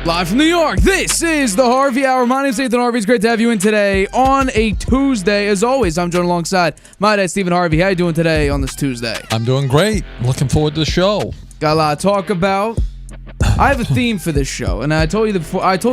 Live from New York, this is the Harvey Hour. My name's Stephen Harvey. It's great to have you in today on a Tuesday. As always, I'm joined alongside my dad, Stephen Harvey. How you doing today on this Tuesday? I'm doing great. Looking forward to the show. Got a lot to talk about. I have a theme for this show, and I told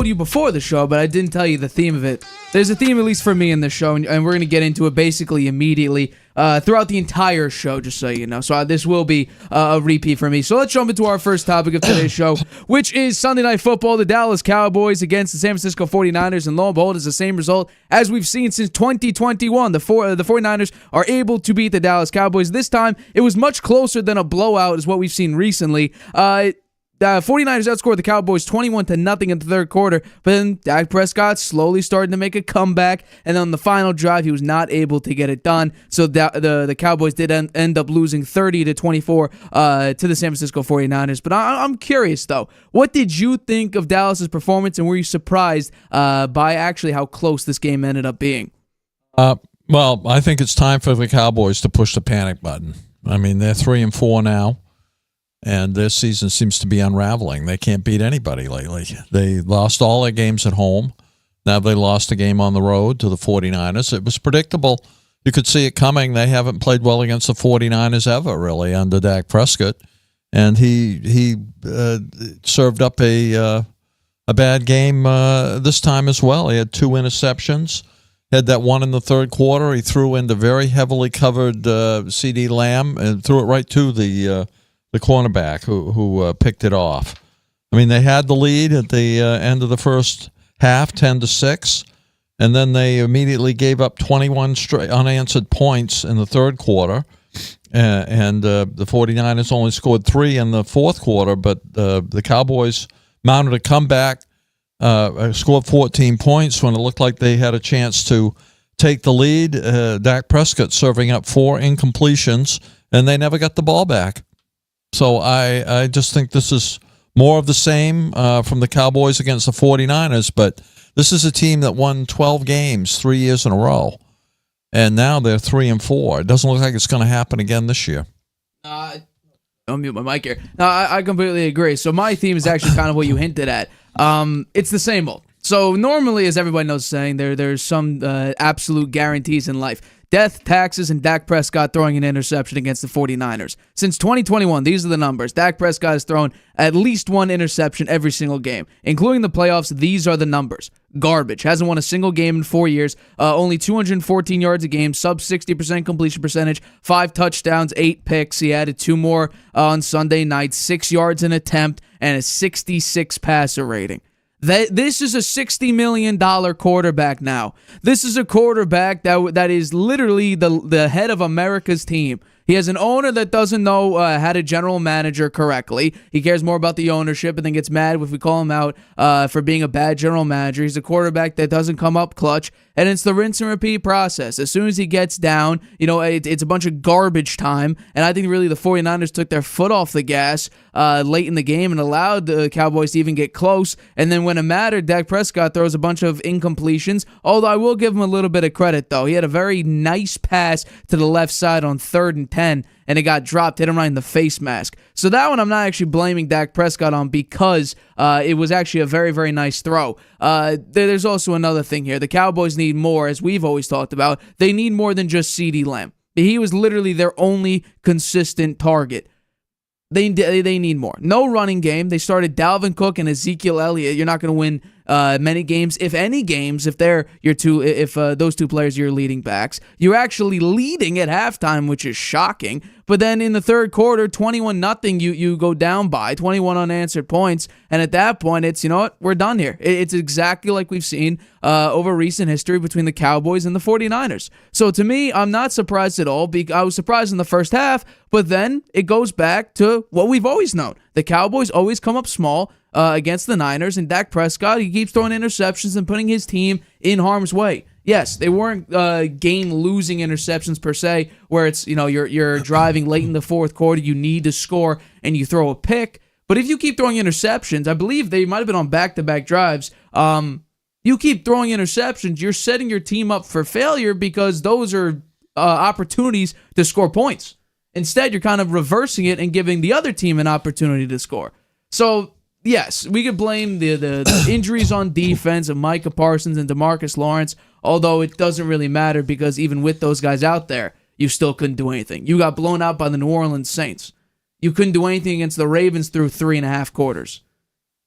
you before the show, but I didn't tell you the theme of it. There's a theme, at least for me, in this show, and we're going to get into it basically immediately throughout the entire show, just so you know. So this will be a repeat for me. So let's jump into our first topic of today's show, which is Sunday Night Football, the Dallas Cowboys against the San Francisco 49ers, and lo and behold, it's the same result as we've seen since 2021. The 49ers are able to beat the Dallas Cowboys. This time, it was much closer than a blowout is what we've seen recently. The 49ers outscored the Cowboys 21-0 in the third quarter, but then Dak Prescott slowly started to make a comeback, and on the final drive, he was not able to get it done, so the Cowboys did end up losing 30-24 to the San Francisco 49ers. But I'm curious, though, what did you think of Dallas's performance, and were you surprised by actually how close this game ended up being? Well, I think it's time for the Cowboys to push the panic button. I mean, they're 3-4 now. And their season seems to be unraveling. They can't beat anybody lately. They lost all their games at home. Now they lost a game on the road to the 49ers. It was predictable. You could see it coming. They haven't played well against the 49ers ever, really, under Dak Prescott. And he served up a bad game this time as well. He had 2 interceptions. Had that one in the third quarter. He threw into very heavily covered CeeDee Lamb and threw it right to the cornerback who picked it off. I mean, they had the lead at the end of the first half, 10-6, and then they immediately gave up 21 straight unanswered points in the third quarter, and the 49ers only scored 3 in the fourth quarter, but the Cowboys mounted a comeback, scored 14 points when it looked like they had a chance to take the lead. Dak Prescott serving up 4 incompletions, and they never got the ball back. So I just think this is more of the same from the Cowboys against the 49ers, but this is a team that won 12 games 3 years in a row, and now they're 3-4. It doesn't look like it's going to happen again this year. I'll mute my mic here. No, I completely agree. So my theme is actually kind of what you hinted at. It's the same old. So normally, as everybody knows saying, there's some absolute guarantees in life. Death, taxes, and Dak Prescott throwing an interception against the 49ers. Since 2021, these are the numbers. Dak Prescott has thrown at least 1 interception every single game. Including the playoffs, these are the numbers. Garbage. Hasn't won a single game in 4 years. Only 214 yards a game. Sub 60% completion percentage. 5 touchdowns, 8 picks. He added 2 more on Sunday night. 6 yards an attempt, and a 66 passer rating. This is a $60 million quarterback now. This is a quarterback that is literally the head of America's team. He has an owner that doesn't know how to general manager correctly. He cares more about the ownership and then gets mad if we call him out for being a bad general manager. He's a quarterback that doesn't come up clutch, and it's the rinse and repeat process. As soon as he gets down, it's a bunch of garbage time, and I think really the 49ers took their foot off the gas late in the game and allowed the Cowboys to even get close, and then when it mattered, Dak Prescott throws a bunch of incompletions, although I will give him a little bit of credit, though. He had a very nice pass to the left side on 3rd and 10, and it got dropped, hit him right in the face mask. So that one I'm not actually blaming Dak Prescott on because it was actually a very, very nice throw. There's also another thing here. The Cowboys need more, as we've always talked about. They need more than just CeeDee Lamb. He was literally their only consistent target. They need more. No running game. They started Dalvin Cook and Ezekiel Elliott. You're not going to win many games, if any games, if they're those two players are your leading backs. You're actually leading at halftime, which is shocking. But then in the third quarter, 21-0, you go down by 21 unanswered points, and at that point, it's we're done here. It's exactly like we've seen over recent history between the Cowboys and the 49ers. So to me, I'm not surprised at all. I was surprised in the first half, but then it goes back to what we've always known. The Cowboys always come up small against the Niners, and Dak Prescott, he keeps throwing interceptions and putting his team in harm's way. Yes, they weren't game-losing interceptions per se, where it's you're driving late in the fourth quarter, you need to score, and you throw a pick. But if you keep throwing interceptions, I believe they might have been on back-to-back drives. You keep throwing interceptions, you're setting your team up for failure because those are opportunities to score points. Instead, you're kind of reversing it and giving the other team an opportunity to score. So, yes, we could blame the injuries on defense of Micah Parsons and DeMarcus Lawrence, although it doesn't really matter because even with those guys out there, you still couldn't do anything. You got blown out by the New Orleans Saints. You couldn't do anything against the Ravens through 3.5 quarters.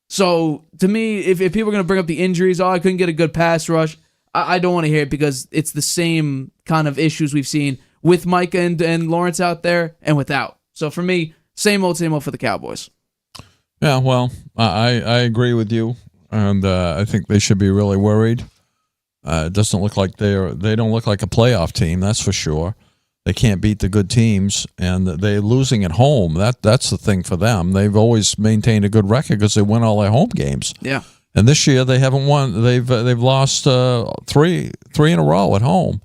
So, to me, if people are going to bring up the injuries, I couldn't get a good pass rush, I don't want to hear it because it's the same kind of issues we've seen with Micah and Lawrence out there and without. So, for me, same old for the Cowboys. Yeah, well, I agree with you, and I think they should be really worried. It doesn't look like they don't look like a playoff team, that's for sure. They can't beat the good teams, and they're losing at home. That's the thing for them. They've always maintained a good record because they win all their home games. Yeah. And this year they haven't won. They've lost three in a row at home.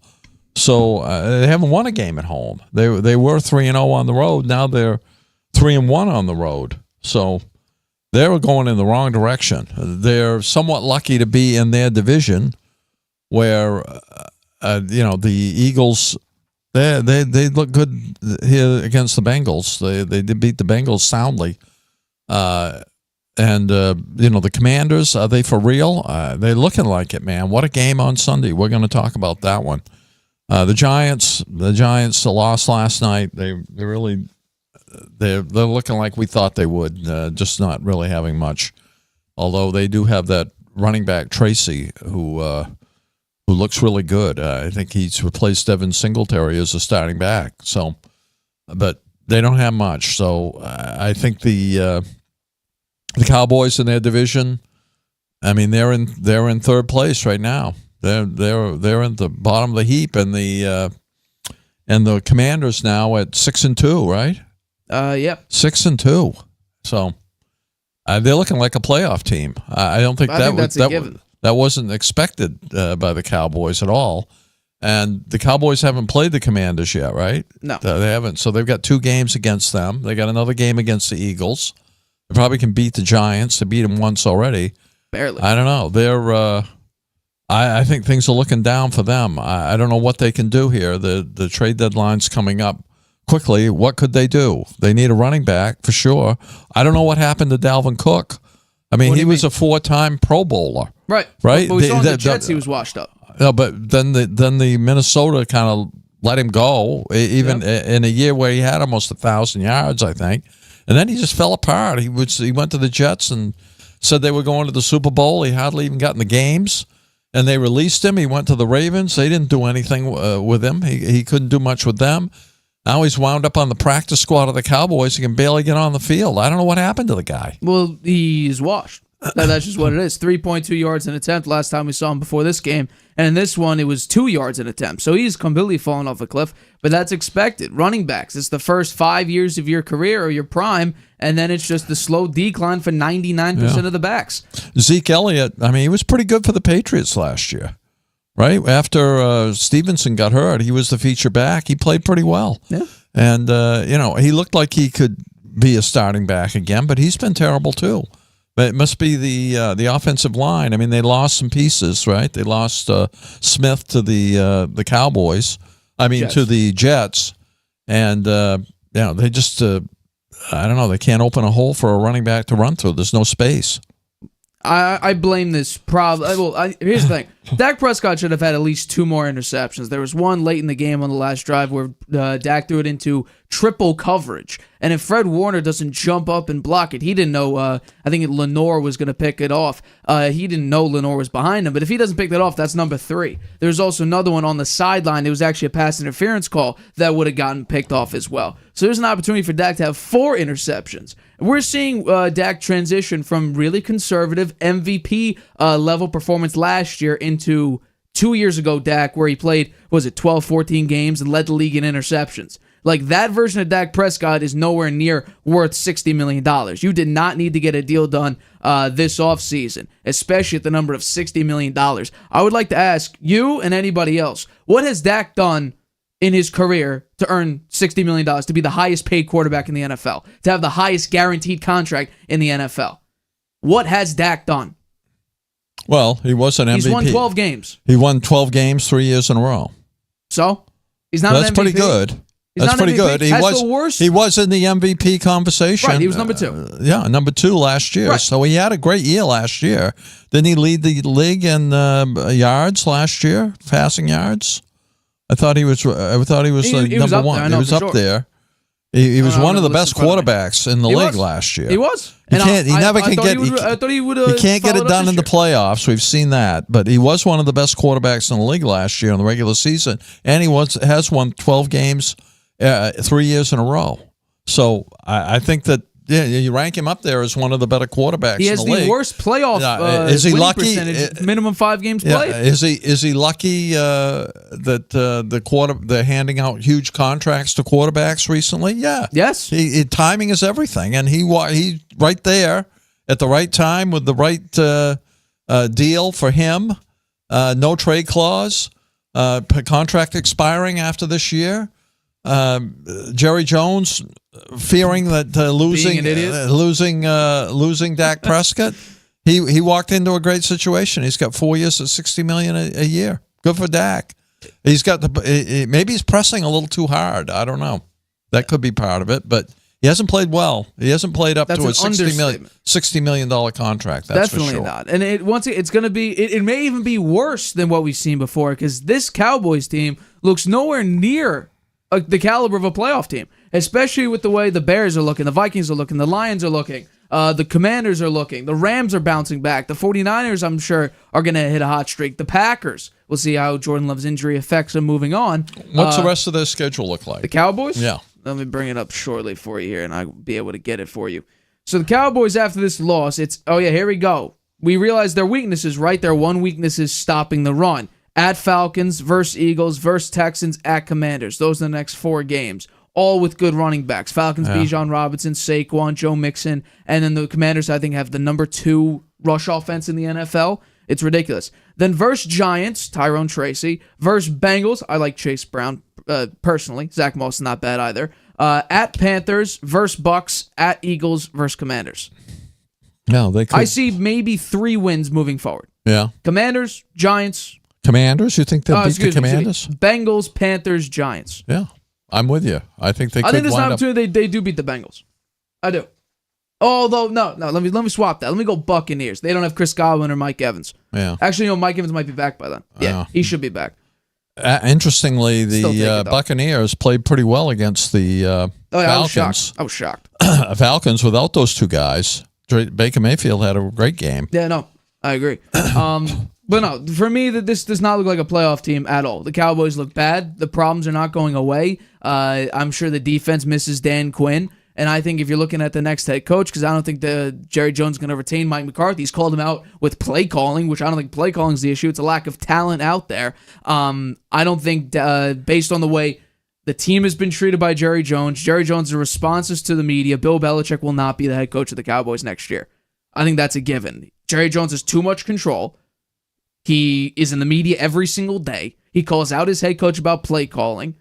So they haven't won a game at home. They were 3-0 on the road. Now they're 3-1 on the road. So they were going in the wrong direction. They're somewhat lucky to be in their division, where the Eagles they look good here against the Bengals. They did beat the Bengals soundly, and the Commanders, are they for real? They're looking like it, man. What a game on Sunday. We're going to talk about that one. The Giants lost last night. They're looking like we thought they would, just not really having much. Although they do have that running back Tracy who looks really good. I think he's replaced Devin Singletary as a starting back. So, but they don't have much. So I think the Cowboys in their division, I mean, they're in third place right now. They're in the bottom of the heap, and the Commanders now at 6-2, right? Yep. 6-2. So they're looking like a playoff team. I don't think that wasn't expected by the Cowboys at all. And the Cowboys haven't played the Commanders yet, right? No, they haven't. So they've got 2 games against them. They got another game against the Eagles. They probably can beat the Giants. They beat them once already. Barely. I don't know. They're. I think things are looking down for them. I don't know what they can do here. The trade deadline's coming up quickly. What could they do? They need a running back for sure. I don't know what happened to Dalvin Cook. I mean, he was a 4-time Pro Bowler. Right. Right. But we saw the Jets, he was washed up. No, but then the Minnesota kind of let him go, even in a year where he had almost 1,000 yards, I think. And then he just fell apart. He went to the Jets and said they were going to the Super Bowl. He hardly even got in the games. And they released him. He went to the Ravens. They didn't do anything with him. He couldn't do much with them. Now he's wound up on the practice squad of the Cowboys. He can barely get on the field. I don't know what happened to the guy. Well, he's washed. That's just what it is. 3.2 yards an attempt last time we saw him before this game. And in this one, it was 2 yards an attempt. So he's completely fallen off a cliff, but that's expected. Running backs, it's the first 5 years of your career or your prime, and then it's just the slow decline for 99% of the backs. Zeke Elliott, I mean, he was pretty good for the Patriots last year, right? After Stevenson got hurt, he was the feature back. He played pretty well. Yeah. And, he looked like he could be a starting back again, but he's been terrible too. But it must be the offensive line. I mean, they lost some pieces, right? They lost Smith to the Cowboys. Jets. To the Jets, and they just I don't know. They can't open a hole for a running back to run through. There's no space. I blame this problem. Well, here's the thing. Dak Prescott should have had at least 2 more interceptions. There was one late in the game on the last drive where Dak threw it into triple coverage. And if Fred Warner doesn't jump up and block it, he didn't know, I think Lenore was going to pick it off. He didn't know Lenore was behind him. But if he doesn't pick that off, that's number 3. There's also another one on the sideline. It was actually a pass interference call that would have gotten picked off as well. So there's an opportunity for Dak to have 4 interceptions. We're seeing Dak transition from really conservative MVP level performance last year into 2 years ago Dak, where he played, 12, 14 games and led the league in interceptions. Like, that version of Dak Prescott is nowhere near worth $60 million. You did not need to get a deal done this offseason, especially at the number of $60 million. I would like to ask you and anybody else, what has Dak done in his career to earn $60 million, to be the highest paid quarterback in the NFL, to have the highest guaranteed contract in the NFL? What has Dak done? Well, he was an MVP. He's won 12 games. He won 12 games 3 years in a row. So? He's not an MVP. That's pretty good. That's pretty good. He was in the MVP conversation. Right, he was number 2. Number 2 last year. Right. So he had a great year last year. Didn't he lead the league in yards last year, passing yards? I thought he was. Number 1. He was up there. He was one of the best quarterbacks in the league last year. He was. He never can get. I thought he would. He can't get it done in the playoffs. We've seen that, but he was one of the best quarterbacks in the league last year in the regular season, and he has won 12 games 3 years in a row. So I think that you rank him up there as one of the better quarterbacks. He has in the league. The worst playoff. Is he winning lucky? Percentage, minimum 5 games played. Is he lucky that they're handing out huge contracts to quarterbacks recently? Yeah. Yes. Timing is everything, and he right there at the right time with the right deal for him. No trade clause. Contract expiring after this year. Jerry Jones fearing that losing Dak Prescott, he walked into a great situation. He's got 4 years at $60 million a year. Good for Dak. He's got maybe he's pressing a little too hard. I don't know. That could be part of it, but he hasn't played well. He hasn't played up to a $60 million contract. That's definitely for sure. not. And it's going to be. It may even be worse than what we've seen before, because this Cowboys team looks nowhere near the caliber of a playoff team, especially with the way the Bears are looking, the Vikings are looking, the Lions are looking, the Commanders are looking, the Rams are bouncing back, the 49ers, I'm sure, are going to hit a hot streak. The Packers, we'll see how Jordan Love's injury affects them moving on. What's the rest of their schedule look like? The Cowboys? Yeah. Let me bring it up shortly for you here, and I'll be able to get it for you. So the Cowboys, after this loss, here we go. We realize their weaknesses, right? Their one weakness is stopping the run. At Falcons, versus Eagles, versus Texans, at Commanders. Those are the next 4 games, all with good running backs. Falcons, Bijan Robinson, Saquon, Joe Mixon, and then the Commanders, I think, have the number 2 rush offense in the NFL. It's ridiculous. Then versus Giants, Tyrone Tracy. Versus Bengals, I like Chase Brown personally. Zach Moss is not bad either. At Panthers, versus Bucks, at Eagles, versus Commanders. No, they could. I see maybe 3 wins moving forward. Yeah. Commanders, Giants. Commanders? You think they'll beat the Commanders? Bengals, Panthers, Giants. Yeah, I'm with you. I think they could. I think there's an opportunity they do beat the Bengals. I do. Although, no. Let me swap that. Let me go Buccaneers. They don't have Chris Godwin or Mike Evans. Yeah. Actually, Mike Evans might be back by then. Yeah, he should be back. Interestingly, the Buccaneers played pretty well against the Falcons. I was shocked. Falcons without those 2 guys. Baker Mayfield had a great game. Yeah, no, I agree. But no, for me, this does not look like a playoff team at all. The Cowboys look bad. The problems are not going away. I'm sure the defense misses Dan Quinn. And I think if you're looking at the next head coach, because I don't think Jerry Jones is going to retain Mike McCarthy. He's called him out with play calling, which I don't think play calling is the issue. It's a lack of talent out there. I don't think based on the way the team has been treated by Jerry Jones' responses to the media, Bill Belichick will not be the head coach of the Cowboys next year. I think that's a given. Jerry Jones has too much control. He is in the media every single day. He calls out his head coach about play calling.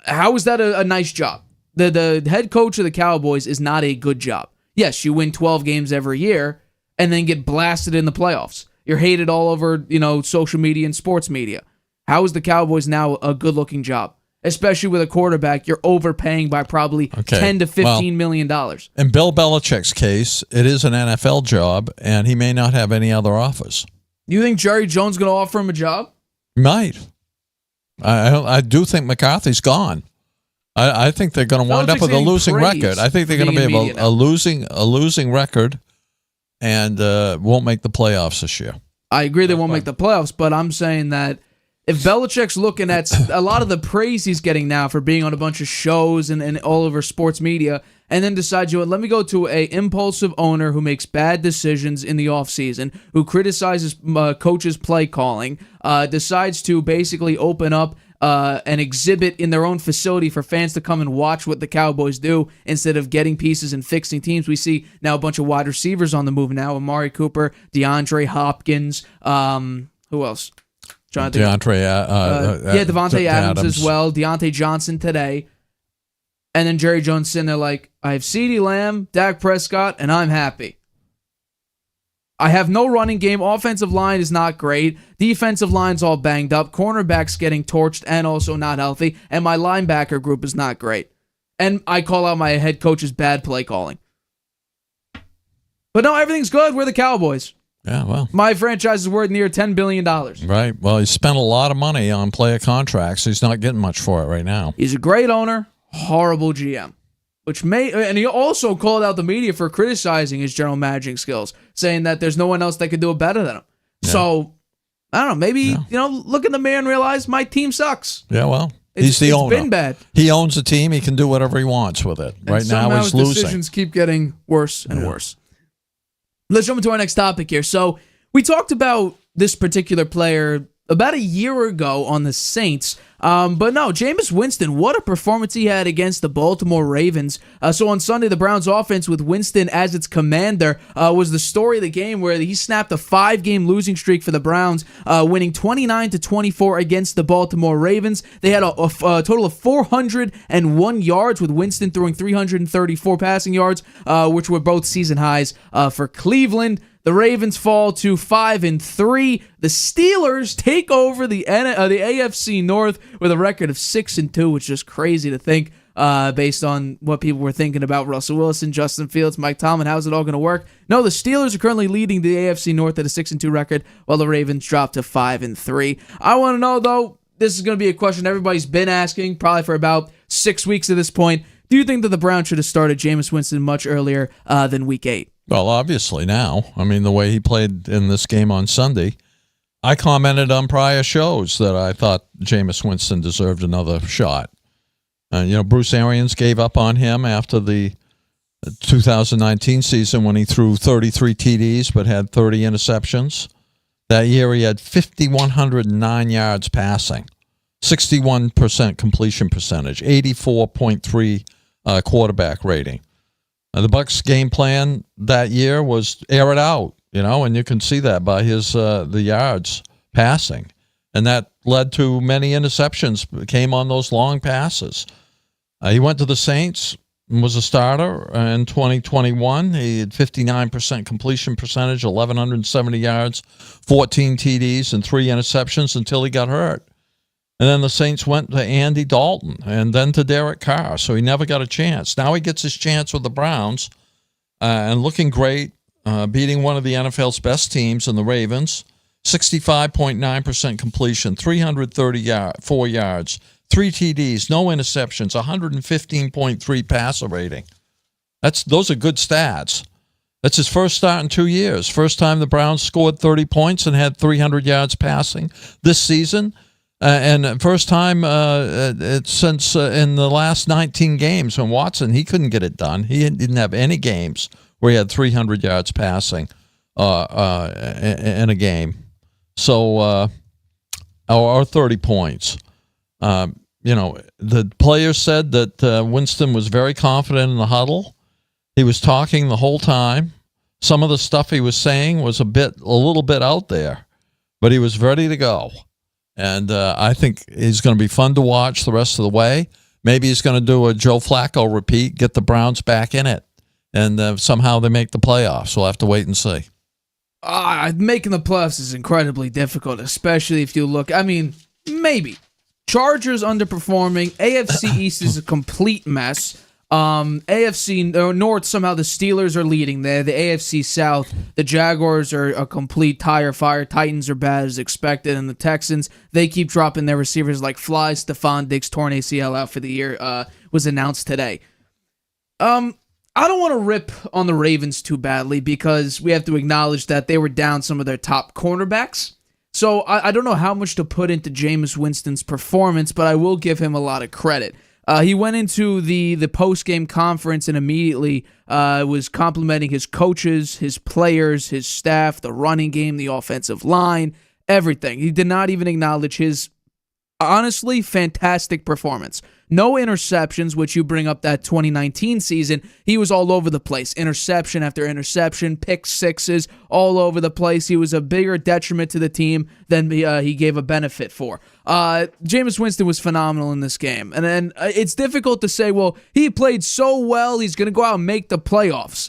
How is that a nice job? The head coach of the Cowboys is not a good job. Yes, you win 12 games every year and then get blasted in the playoffs. You're hated all over, social media and sports media. How is the Cowboys now a good-looking job? Especially with a quarterback you're overpaying by probably $10 to $15 million. In Bill Belichick's case, it is an NFL job, and he may not have any other offers. You think Jerry Jones is going to offer him a job? He might. I do think McCarthy's gone. I think they're going to wind up with a losing record. I think they're going to be a losing record and won't make the playoffs this year. I agree they won't make the playoffs, but I'm saying that if Belichick's looking at a lot of the praise he's getting now for being on a bunch of shows and all over sports media, and then decides, let me go to a impulsive owner who makes bad decisions in the offseason, who criticizes coaches' play calling, decides to basically open up an exhibit in their own facility for fans to come and watch what the Cowboys do instead of getting pieces and fixing teams. We see now a bunch of wide receivers on the move now. Amari Cooper, DeAndre Hopkins, who else? Devontae Adams as well. Deontay Johnson today. And then Jerry Jones sitting there like, I have CeeDee Lamb, Dak Prescott, and I'm happy. I have no running game. Offensive line is not great. Defensive line's all banged up. Cornerback's getting torched and also not healthy. And my linebacker group is not great. And I call out my head coach's bad play calling. But no, everything's good. We're the Cowboys. Yeah, well. My franchise is worth near $10 billion. Right. Well, he spent a lot of money on player contracts. He's not getting much for it right now. He's a great owner, horrible GM. And he also called out the media for criticizing his general managing skills, saying that there's no one else that could do it better than him. Yeah. So, I don't know, maybe, look in the mirror and realize my team sucks. Yeah, well, he's the owner. It's been bad. He owns the team. He can do whatever he wants with it. Right now, he's losing. Decisions keep getting worse and worse. Let's jump into our next topic here. So, we talked about this particular player about a year ago on the Saints. But no, Jameis Winston, what a performance he had against the Baltimore Ravens. So on Sunday, the Browns offense with Winston as its commander was the story of the game, where he snapped a 5-game losing streak for the Browns, winning 29-24 against the Baltimore Ravens. They had a total of 401 yards, with Winston throwing 334 passing yards, which were both season highs for Cleveland. The Ravens fall to 5-3. The Steelers take over the AFC North with a record of 6-2, which is just crazy to think, based on what people were thinking about Russell Wilson, Justin Fields, Mike Tomlin. How's it all going to work? No, the Steelers are currently leading the AFC North at a 6-2 record, while the Ravens drop to 5-3. I want to know, though, this is going to be a question everybody's been asking, probably for about 6 weeks at this point. Do you think that the Browns should have started Jameis Winston much earlier than Week 8? Well, obviously now. I mean, the way he played in this game on Sunday, I commented on prior shows that I thought Jameis Winston deserved another shot. Bruce Arians gave up on him after the 2019 season when he threw 33 TDs but had 30 interceptions. That year he had 5,109 yards passing, 61% completion percentage, 84.3 quarterback rating. The Bucs' game plan that year was air it out, and you can see that by his the yards passing, and that led to many interceptions. Came on those long passes. He went to the Saints and was a starter in 2021. He had 59% completion percentage, 1,170 yards, 14 TDs, and 3 interceptions until he got hurt. And then the Saints went to Andy Dalton and then to Derek Carr, so he never got a chance. Now he gets his chance with the Browns and looking great, beating one of the NFL's best teams in the Ravens, 65.9% completion, 334 yards, 3 TDs, no interceptions, 115.3 passer rating. Those are good stats. That's his first start in 2 years. First time the Browns scored 30 points and had 300 yards passing. This season, And first time since in the last 19 games when Watson, he couldn't get it done. He didn't have any games where he had 300 yards passing in a game. So, or 30 points. The players said that Winston was very confident in the huddle. He was talking the whole time. Some of the stuff he was saying was a little bit out there, but he was ready to go. And I think he's going to be fun to watch the rest of the way. Maybe he's going to do a Joe Flacco repeat, get the Browns back in it, and somehow they make the playoffs. We'll have to wait and see. Making the playoffs is incredibly difficult, especially if you look. I mean, maybe. Chargers underperforming. AFC East is a complete mess. AFC North, somehow the Steelers are leading there. The AFC South, the Jaguars are a complete tire fire. Titans are bad as expected. And the Texans, they keep dropping their receivers like flies. Stephon Diggs torn ACL out for the year was announced today. I don't want to rip on the Ravens too badly because we have to acknowledge that they were down some of their top cornerbacks. So I don't know how much to put into Jameis Winston's performance, but I will give him a lot of credit. He went into the post-game conference and immediately was complimenting his coaches, his players, his staff, the running game, the offensive line, everything. He did not even acknowledge his, honestly, fantastic performance. No interceptions, which you bring up that 2019 season. He was all over the place. Interception after interception, pick sixes, all over the place. He was a bigger detriment to the team than he gave a benefit for. Jameis Winston was phenomenal in this game. And then it's difficult to say, well, he played so well, he's going to go out and make the playoffs.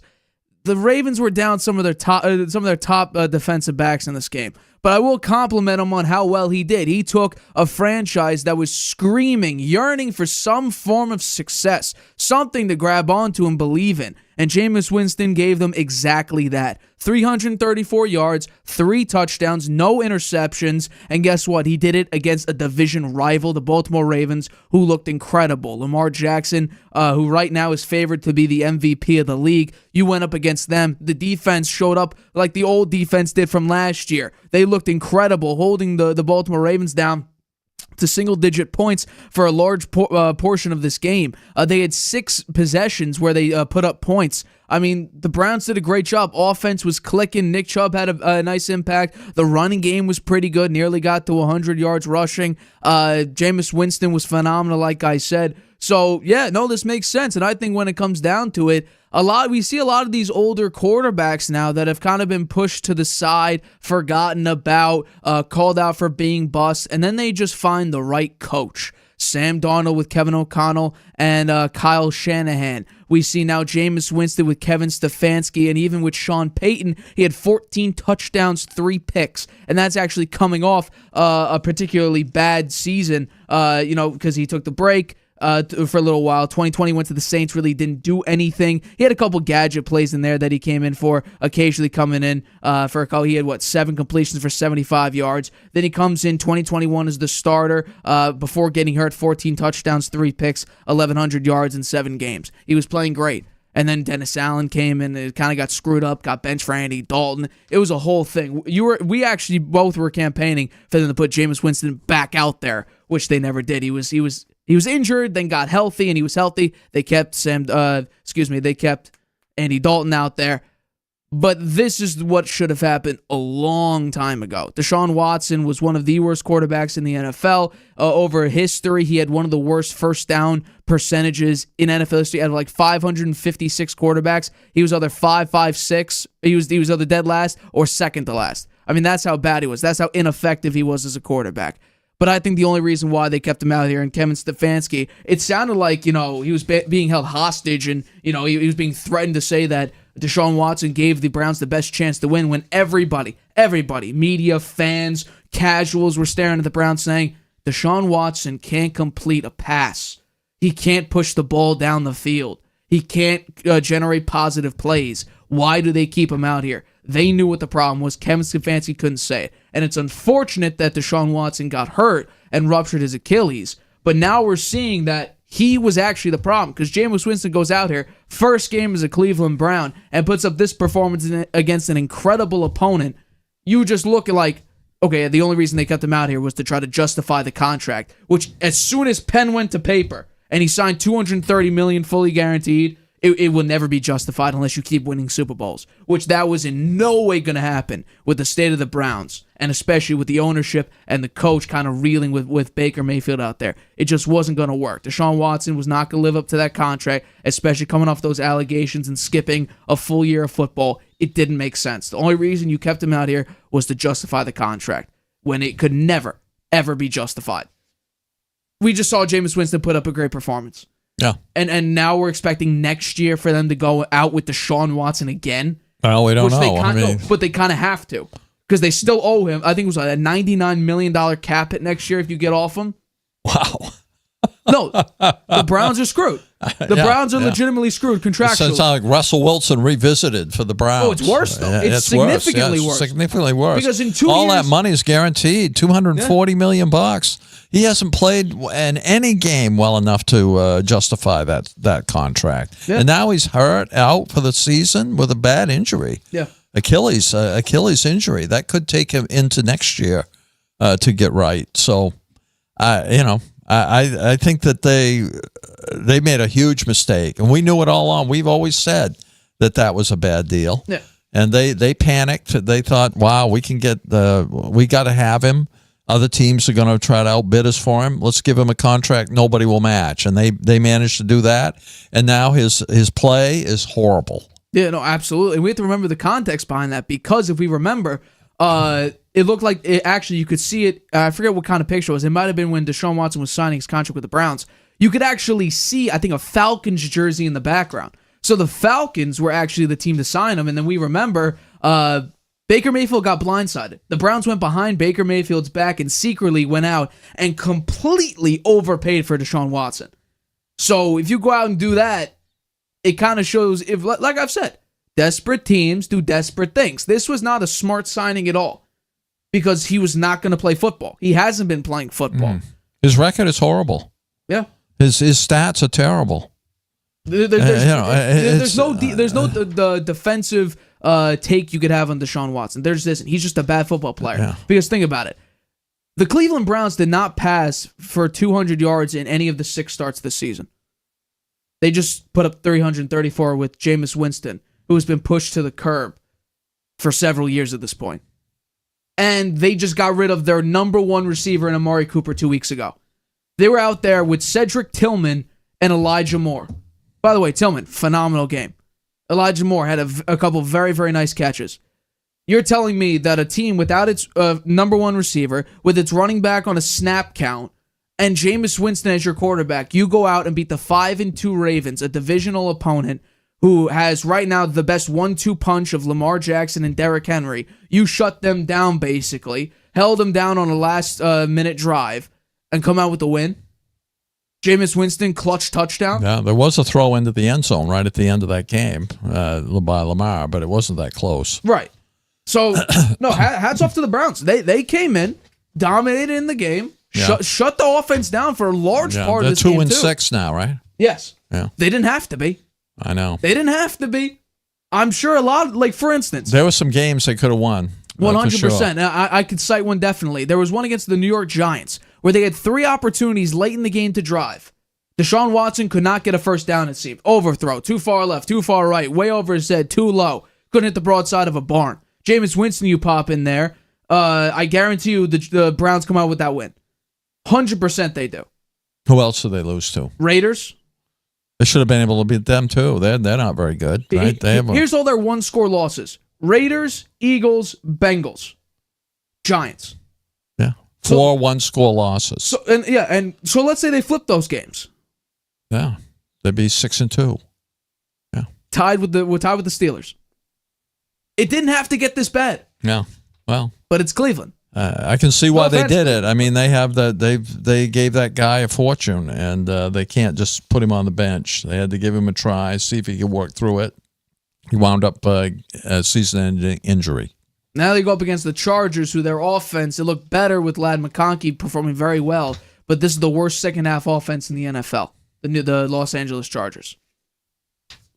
The Ravens were down some of their top defensive backs in this game. But I will compliment him on how well he did. He took a franchise that was screaming, yearning for some form of success, something to grab onto and believe in. And Jameis Winston gave them exactly that. 334 yards, 3 touchdowns, no interceptions. And guess what? He did it against a division rival, the Baltimore Ravens, who looked incredible. Lamar Jackson, who right now is favored to be the MVP of the league. You went up against them. The defense showed up like the old defense did from last year. They looked incredible, holding the Baltimore Ravens down to single-digit points for a large portion of this game. They had 6 possessions where they put up points. I mean, the Browns did a great job. Offense was clicking. Nick Chubb had a nice impact. The running game was pretty good, nearly got to 100 yards rushing. Jameis Winston was phenomenal, like I said. So, yeah, no, this makes sense. And I think when it comes down to it, we see a lot of these older quarterbacks now that have kind of been pushed to the side, forgotten about, called out for being busts, and then they just find the right coach. Sam Darnold with Kevin O'Connell and Kyle Shanahan. We see now Jameis Winston with Kevin Stefanski, and even with Sean Payton, he had 14 touchdowns, 3 picks, and that's actually coming off a particularly bad season, because he took the break for a little while. 2020 went to the Saints, really didn't do anything. He had a couple gadget plays in there that he came in for, occasionally coming in for a couple. He had, 7 completions for 75 yards. Then he comes in 2021 as the starter before getting hurt, 14 touchdowns, 3 picks, 1,100 yards in 7 games. He was playing great. And then Dennis Allen came in, it kind of got screwed up, got benched for Andy Dalton. It was a whole thing. We actually both were campaigning for them to put Jameis Winston back out there, which they never did. He was injured, then got healthy, and he was healthy. They kept they kept Andy Dalton out there. But this is what should have happened a long time ago. Deshaun Watson was one of the worst quarterbacks in the NFL. Over history, he had one of the worst first down percentages in NFL history. Out of 556 quarterbacks, he was either 5.56. He was either dead last or second to last. I mean, that's how bad he was. That's how ineffective he was as a quarterback. But I think the only reason why they kept him out here, and Kevin Stefanski, it sounded like, he was being held hostage, and, he was being threatened to say that Deshaun Watson gave the Browns the best chance to win, when everybody, media, fans, casuals were staring at the Browns saying, Deshaun Watson can't complete a pass. He can't push the ball down the field. He can't generate positive plays. Why do they keep him out here? They knew what the problem was. Kevin Stefanski couldn't say it. And it's unfortunate that Deshaun Watson got hurt and ruptured his Achilles. But now we're seeing that he was actually the problem, because Jameis Winston goes out here, first game as a Cleveland Brown, and puts up this performance against an incredible opponent. You just look like, okay, the only reason they kept him out here was to try to justify the contract, which as soon as pen went to paper and he signed $230 million fully guaranteed, it will never be justified unless you keep winning Super Bowls, which that was in no way going to happen with the state of the Browns, and especially with the ownership and the coach kind of reeling with Baker Mayfield out there. It just wasn't going to work. Deshaun Watson was not going to live up to that contract, especially coming off those allegations and skipping a full year of football. It didn't make sense. The only reason you kept him out here was to justify the contract, when it could never, ever be justified. We just saw Jameis Winston put up a great performance. Yeah. And now we're expecting next year for them to go out with Deshaun Watson again. Well, we don't know. But they kind of have to, because they still owe him. I think it was a $99 million cap hit next year if you get off him. Wow. No, the Browns are screwed. The Browns are legitimately screwed contractually. It sounds like Russell Wilson revisited for the Browns. Oh, it's worse, though. It's significantly worse. Significantly worse. Because in 2 years... all that money is guaranteed, $240 million. He hasn't played in any game well enough to justify that contract. Yeah. And now he's hurt, out for the season with a bad injury. Yeah. Achilles injury. That could take him into next year to get right. So, I think that they made a huge mistake, and we knew it all along. We've always said that was a bad deal. Yeah. And they panicked. They thought, wow, we got to have him. Other teams are going to try to outbid us for him. Let's give him a contract nobody will match. And they managed to do that. And now his play is horrible. Yeah, no, absolutely. And we have to remember the context behind that, because if we remember, it looked like you could see it. I forget what kind of picture it was. It might have been when Deshaun Watson was signing his contract with the Browns. You could actually see, I think, a Falcons jersey in the background. So the Falcons were actually the team to sign him. And then we remember Baker Mayfield got blindsided. The Browns went behind Baker Mayfield's back and secretly went out and completely overpaid for Deshaun Watson. So if you go out and do that, it kind of shows, if, like I've said, desperate teams do desperate things. This was not a smart signing at all, because he was not going to play football. He hasn't been playing football. His record is horrible. Yeah. His stats are terrible. There's no the defensive take you could have on Deshaun Watson. There's this. He's just a bad football player. Yeah. Because think about it. The Cleveland Browns did not pass for 200 yards in any of the 6 starts this season. They just put up 334 with Jameis Winston, who has been pushed to the curb for several years at this point. And they just got rid of their number 1 receiver in Amari Cooper 2 weeks ago. They were out there with Cedric Tillman and Elijah Moore. By the way, Tillman, phenomenal game. Elijah Moore had a couple very, very nice catches. You're telling me that a team without its number 1 receiver, with its running back on a snap count, and Jameis Winston as your quarterback, you go out and beat the 5-2 Ravens, a divisional opponent who has right now the best 1-2 punch of Lamar Jackson and Derrick Henry. You shut them down, basically, held them down on a last-minute drive, and come out with the win? Jameis Winston, clutch touchdown? Yeah, there was a throw into the end zone right at the end of that game by Lamar, but it wasn't that close. Right. So, no, hats off to the Browns. They came in, dominated in the game, shut the offense down for a large part of this game, too. They're 2-6 now, right? Yes. Yeah. They didn't have to be. I know. They didn't have to be. I'm sure a lot, like, for instance. There were some games they could have won. 100%. Sure. I could cite one definitely. There was one against the New York Giants where they had 3 opportunities late in the game to drive. Deshaun Watson could not get a first down, it seemed. Overthrow, too far left, too far right, way over his head, too low. Couldn't hit the broadside of a barn. Jameis Winston, you pop in there. I guarantee you the Browns come out with that win. 100% they do. Who else did they lose to? Raiders. They should have been able to beat them, too. They're not very good, right? Here's all their 1-score losses. Raiders, Eagles, Bengals, Giants. Yeah. 4 1-score losses. So let's say they flip those games. Yeah. They'd be 6-2. Yeah. Tied with the Steelers. It didn't have to get this bad. Yeah. Well. But it's Cleveland. I can see why they did it. I mean, they gave that guy a fortune, and they can't just put him on the bench. They had to give him a try, see if he could work through it. He wound up a season-ending injury. Now they go up against the Chargers, who their offense, it looked better with Ladd McConkey performing very well, but this is the worst second-half offense in the NFL, the Los Angeles Chargers.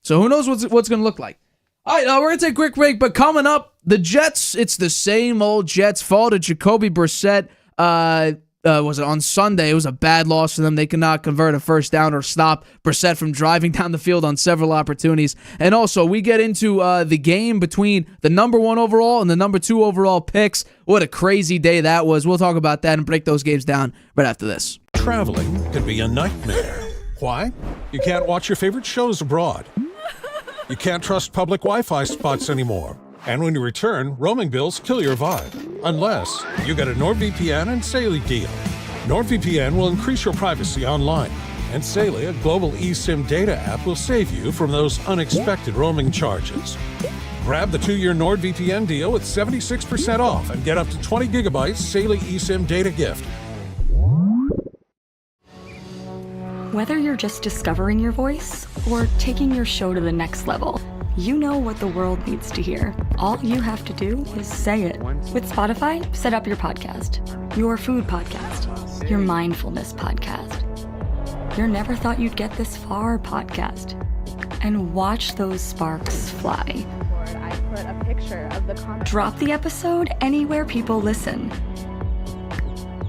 So who knows what's going to look like. All right, we're going to take a quick break, but coming up, the Jets, it's the same old Jets. Fall to Jacoby Brissett. Was it on Sunday? It was a bad loss for them. They could not convert a first down or stop Brissett from driving down the field on several opportunities. And also, we get into the game between the number 1 overall and the number 2 overall picks. What a crazy day that was. We'll talk about that and break those games down right after this. Traveling can be a nightmare. Why? You can't watch your favorite shows abroad. You can't trust public Wi-Fi spots anymore. And when you return, roaming bills kill your vibe. Unless you get a NordVPN and Saleh deal. NordVPN will increase your privacy online. And Saleh, a global eSIM data app, will save you from those unexpected roaming charges. Grab the 2-year NordVPN deal with 76% off and get up to 20 gigabytes Saleh eSIM data gift. Whether you're just discovering your voice or taking your show to the next level, you know what the world needs to hear. All you have to do is say it. With Spotify, set up your podcast. Your food podcast. Your mindfulness podcast. Your never thought you'd get this far podcast. And watch those sparks fly. I put a picture of the Drop the episode anywhere people listen.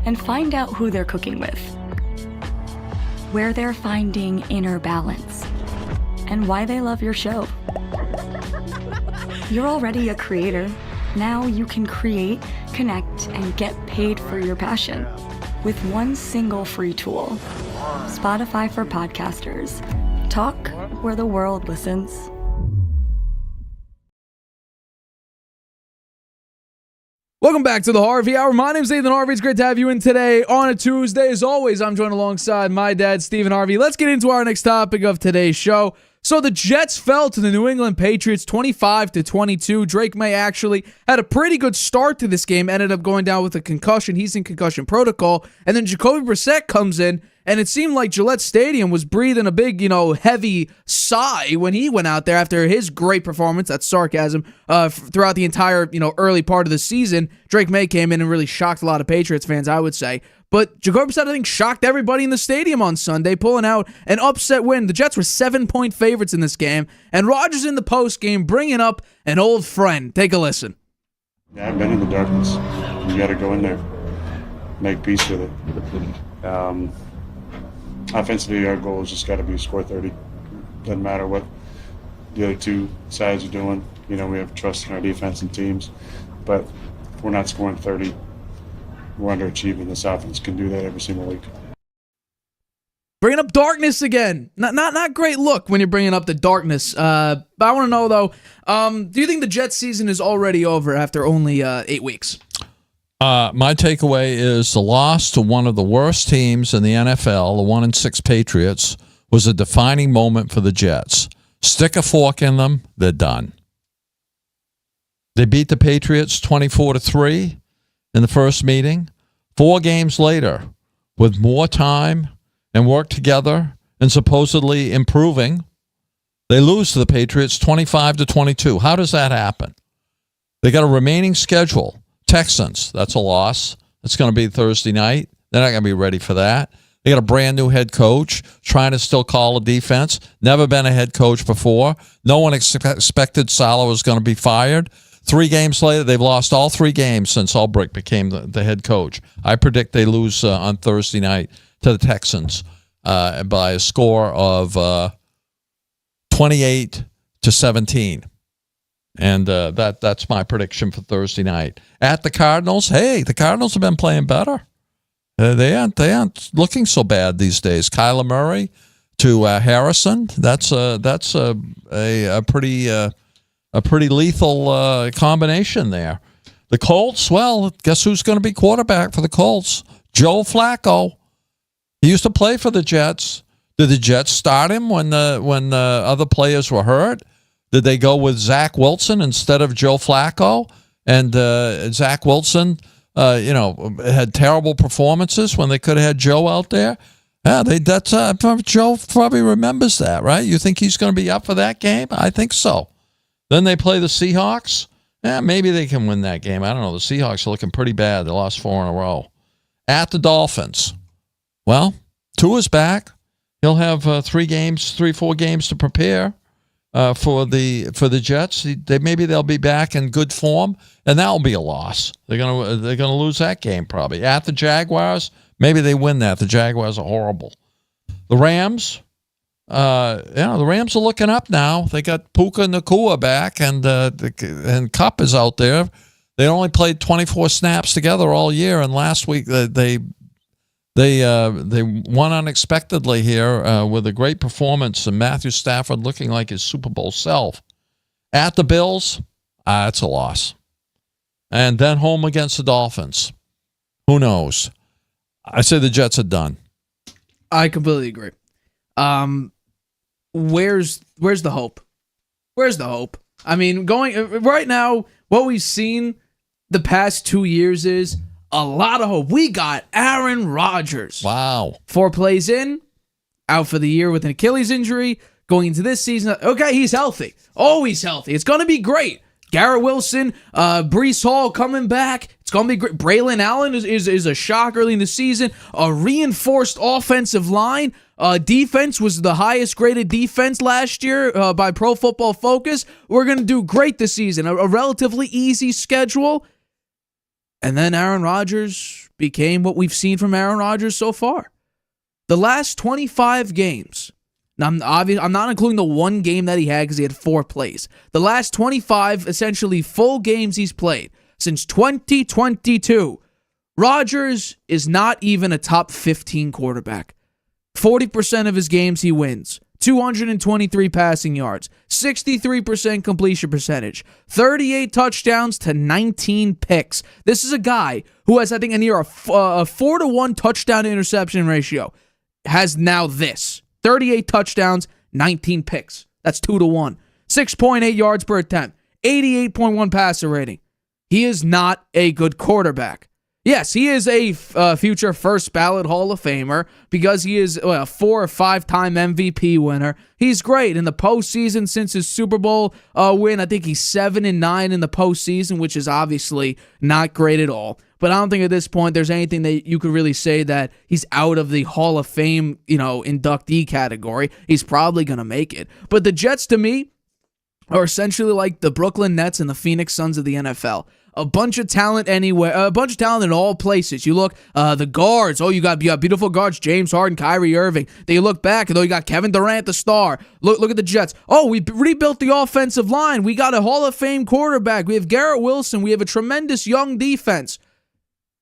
And find out who they're cooking with. Where they're finding inner balance. And why they love your show. You're already a creator. Now you can create, connect, and get paid for your passion with one single free tool. Spotify for podcasters. Talk where the world listens. Welcome back to the Harvey Hour. My name's Stephen Harvey. It's great to have you in today on a Tuesday. As always, I'm joined alongside my dad, Stephen Harvey. Let's get into our next topic of today's show. So the Jets fell to the New England Patriots 25-22. Drake May actually had a pretty good start to this game, ended up going down with a concussion. He's in concussion protocol. And then Jacoby Brissett comes in, and it seemed like Gillette Stadium was breathing a big, heavy sigh when he went out there after his great performance. That's sarcasm. Throughout the entire, early part of the season, Drake May came in and really shocked a lot of Patriots fans, I would say. But Jacoby Brissett, I think, shocked everybody in the stadium on Sunday, pulling out an upset win. The Jets were 7-point favorites in this game, and Rodgers in the postgame bringing up an old friend. Take a listen. Yeah, I've been in the darkness. You got to go in there, make peace with it. Offensively, our goal has just got to be score 30. Doesn't matter what the other two sides are doing. We have trust in our defense and teams, but if we're not scoring 30, we're underachieving. This offense can do that every single week. Bringing up darkness again. Not great look when you're bringing up the darkness. But I want to know, though, do you think the Jets season is already over after only 8 weeks? My takeaway is the loss to one of the worst teams in the NFL, the 1-6 Patriots, was a defining moment for the Jets. Stick a fork in them, they're done. They beat the Patriots 24-3 in the first meeting. 4 games later, with more time and work together and supposedly improving, they lose to the Patriots 25-22. How does that happen? They got a remaining schedule. Texans, that's a loss. It's going to be Thursday night. They're not going to be ready for that. They got a brand new head coach trying to still call a defense. Never been a head coach before. No one expected Saleh was going to be fired. 3 games later, they've lost all 3 games since Ulbrich became the head coach. I predict they lose on Thursday night to the Texans by a score of 28-17. And that's my prediction for Thursday night. At the Cardinals, hey, the Cardinals have been playing better. They aren't looking so bad these days. Kyler Murray to Harrison. That's a pretty lethal combination there. The Colts, well, guess who's going to be quarterback for the Colts? Joe Flacco. He used to play for the Jets. Did the Jets start him when other players were hurt? Did they go with Zach Wilson instead of Joe Flacco? And Zach Wilson, had terrible performances when they could have had Joe out there. Yeah, Joe probably remembers that, right? You think he's going to be up for that game? I think so. Then they play the Seahawks. Yeah, maybe they can win that game. I don't know. The Seahawks are looking pretty bad. They lost 4 in a row. At the Dolphins. Well, Tua's back. He'll have 4 games to prepare. for the Jets. Maybe they'll be back in good form, and that'll be a loss. They're gonna lose that game probably at the Jaguars. Maybe they win that. The Jaguars are horrible. The Rams, the Rams are looking up now. They got Puka Nacua back, and Kupp is out there. They only played 24 snaps together all year, and last week they won unexpectedly here with a great performance, and Matthew Stafford looking like his Super Bowl self. At the Bills, it's a loss. And then home against the Dolphins. Who knows? I say the Jets are done. I completely agree. Where's the hope? Where's the hope? I mean, going right now, what we've seen the past 2 years is a lot of hope. We got Aaron Rodgers. Wow. 4 plays in, out for the year with an Achilles injury. Going into this season, okay, he's healthy. Always healthy. It's going to be great. Garrett Wilson, Breece Hall coming back. It's going to be great. Braylon Allen is a shock early in the season. A reinforced offensive line. Defense was the highest graded defense last year by Pro Football Focus. We're going to do great this season. A relatively easy schedule. And then Aaron Rodgers became what we've seen from Aaron Rodgers so far. The last 25 games. Now, I'm not including the one game that he had because he had 4 plays. The last 25, essentially full games he's played since 2022. Rodgers is not even a top 15 quarterback. 40% of his games he wins. 223 passing yards. 63% completion percentage. 38 touchdowns to 19 picks. This is a guy who has, I think, a near a 4-to-1 touchdown to interception ratio. Has now this. 38 touchdowns, 19 picks. That's 2-to-1. 6.8 yards per attempt. 88.1 passer rating. He is not a good quarterback. Yes, he is a future first ballot Hall of Famer because he is a 4 or 5-time MVP winner. He's great in the postseason since his Super Bowl win. I think he's 7-9 in the postseason, which is obviously not great at all. But I don't think at this point there's anything that you could really say that he's out of the Hall of Fame, inductee category. He's probably going to make it. But the Jets, to me, are essentially like the Brooklyn Nets and the Phoenix Suns of the NFL. A bunch of talent anywhere, a bunch of talent in all places. You look, the guards. Oh, you got beautiful guards, James Harden, Kyrie Irving. Then you look back, and you got Kevin Durant, the star. Look at the Jets. Oh, we rebuilt the offensive line. We got a Hall of Fame quarterback. We have Garrett Wilson. We have a tremendous young defense.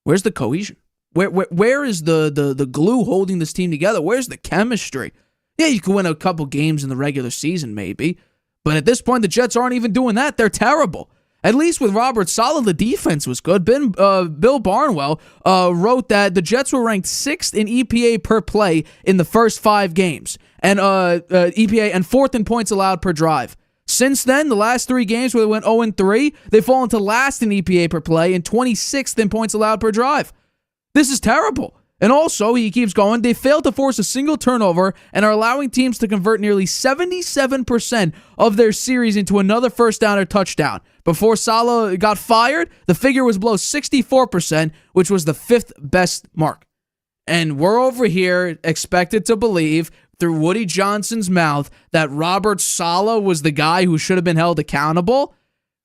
Where's the cohesion? Where is the glue holding this team together? Where's the chemistry? Yeah, you could win a couple games in the regular season, maybe. But at this point, the Jets aren't even doing that. They're terrible. At least with Robert Saleh, the defense was good. Bill Barnwell wrote that the Jets were ranked 6th in EPA per play in the first 5 games, and EPA and 4th in points allowed per drive. Since then, the last 3 games where they went 0-3, they've fallen to last in EPA per play and 26th in points allowed per drive. This is terrible. And also, he keeps going, they failed to force a single turnover and are allowing teams to convert nearly 77% of their series into another first down or touchdown. Before Saleh got fired, the figure was below 64%, which was the 5th best mark. And we're over here expected to believe through Woody Johnson's mouth that Robert Saleh was the guy who should have been held accountable.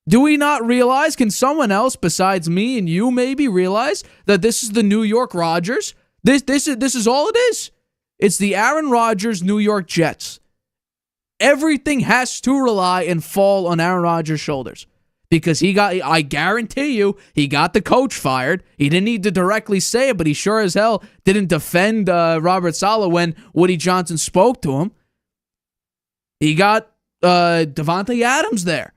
Do we not realize, can someone else besides me and you maybe realize that this is the New York Rodgers? This is all it is. It's the Aaron Rodgers New York Jets. Everything has to rely and fall on Aaron Rodgers' shoulders. Because I guarantee you, he got the coach fired. He didn't need to directly say it, but he sure as hell didn't defend Robert Saleh when Woody Johnson spoke to him. He got Devontae Adams there.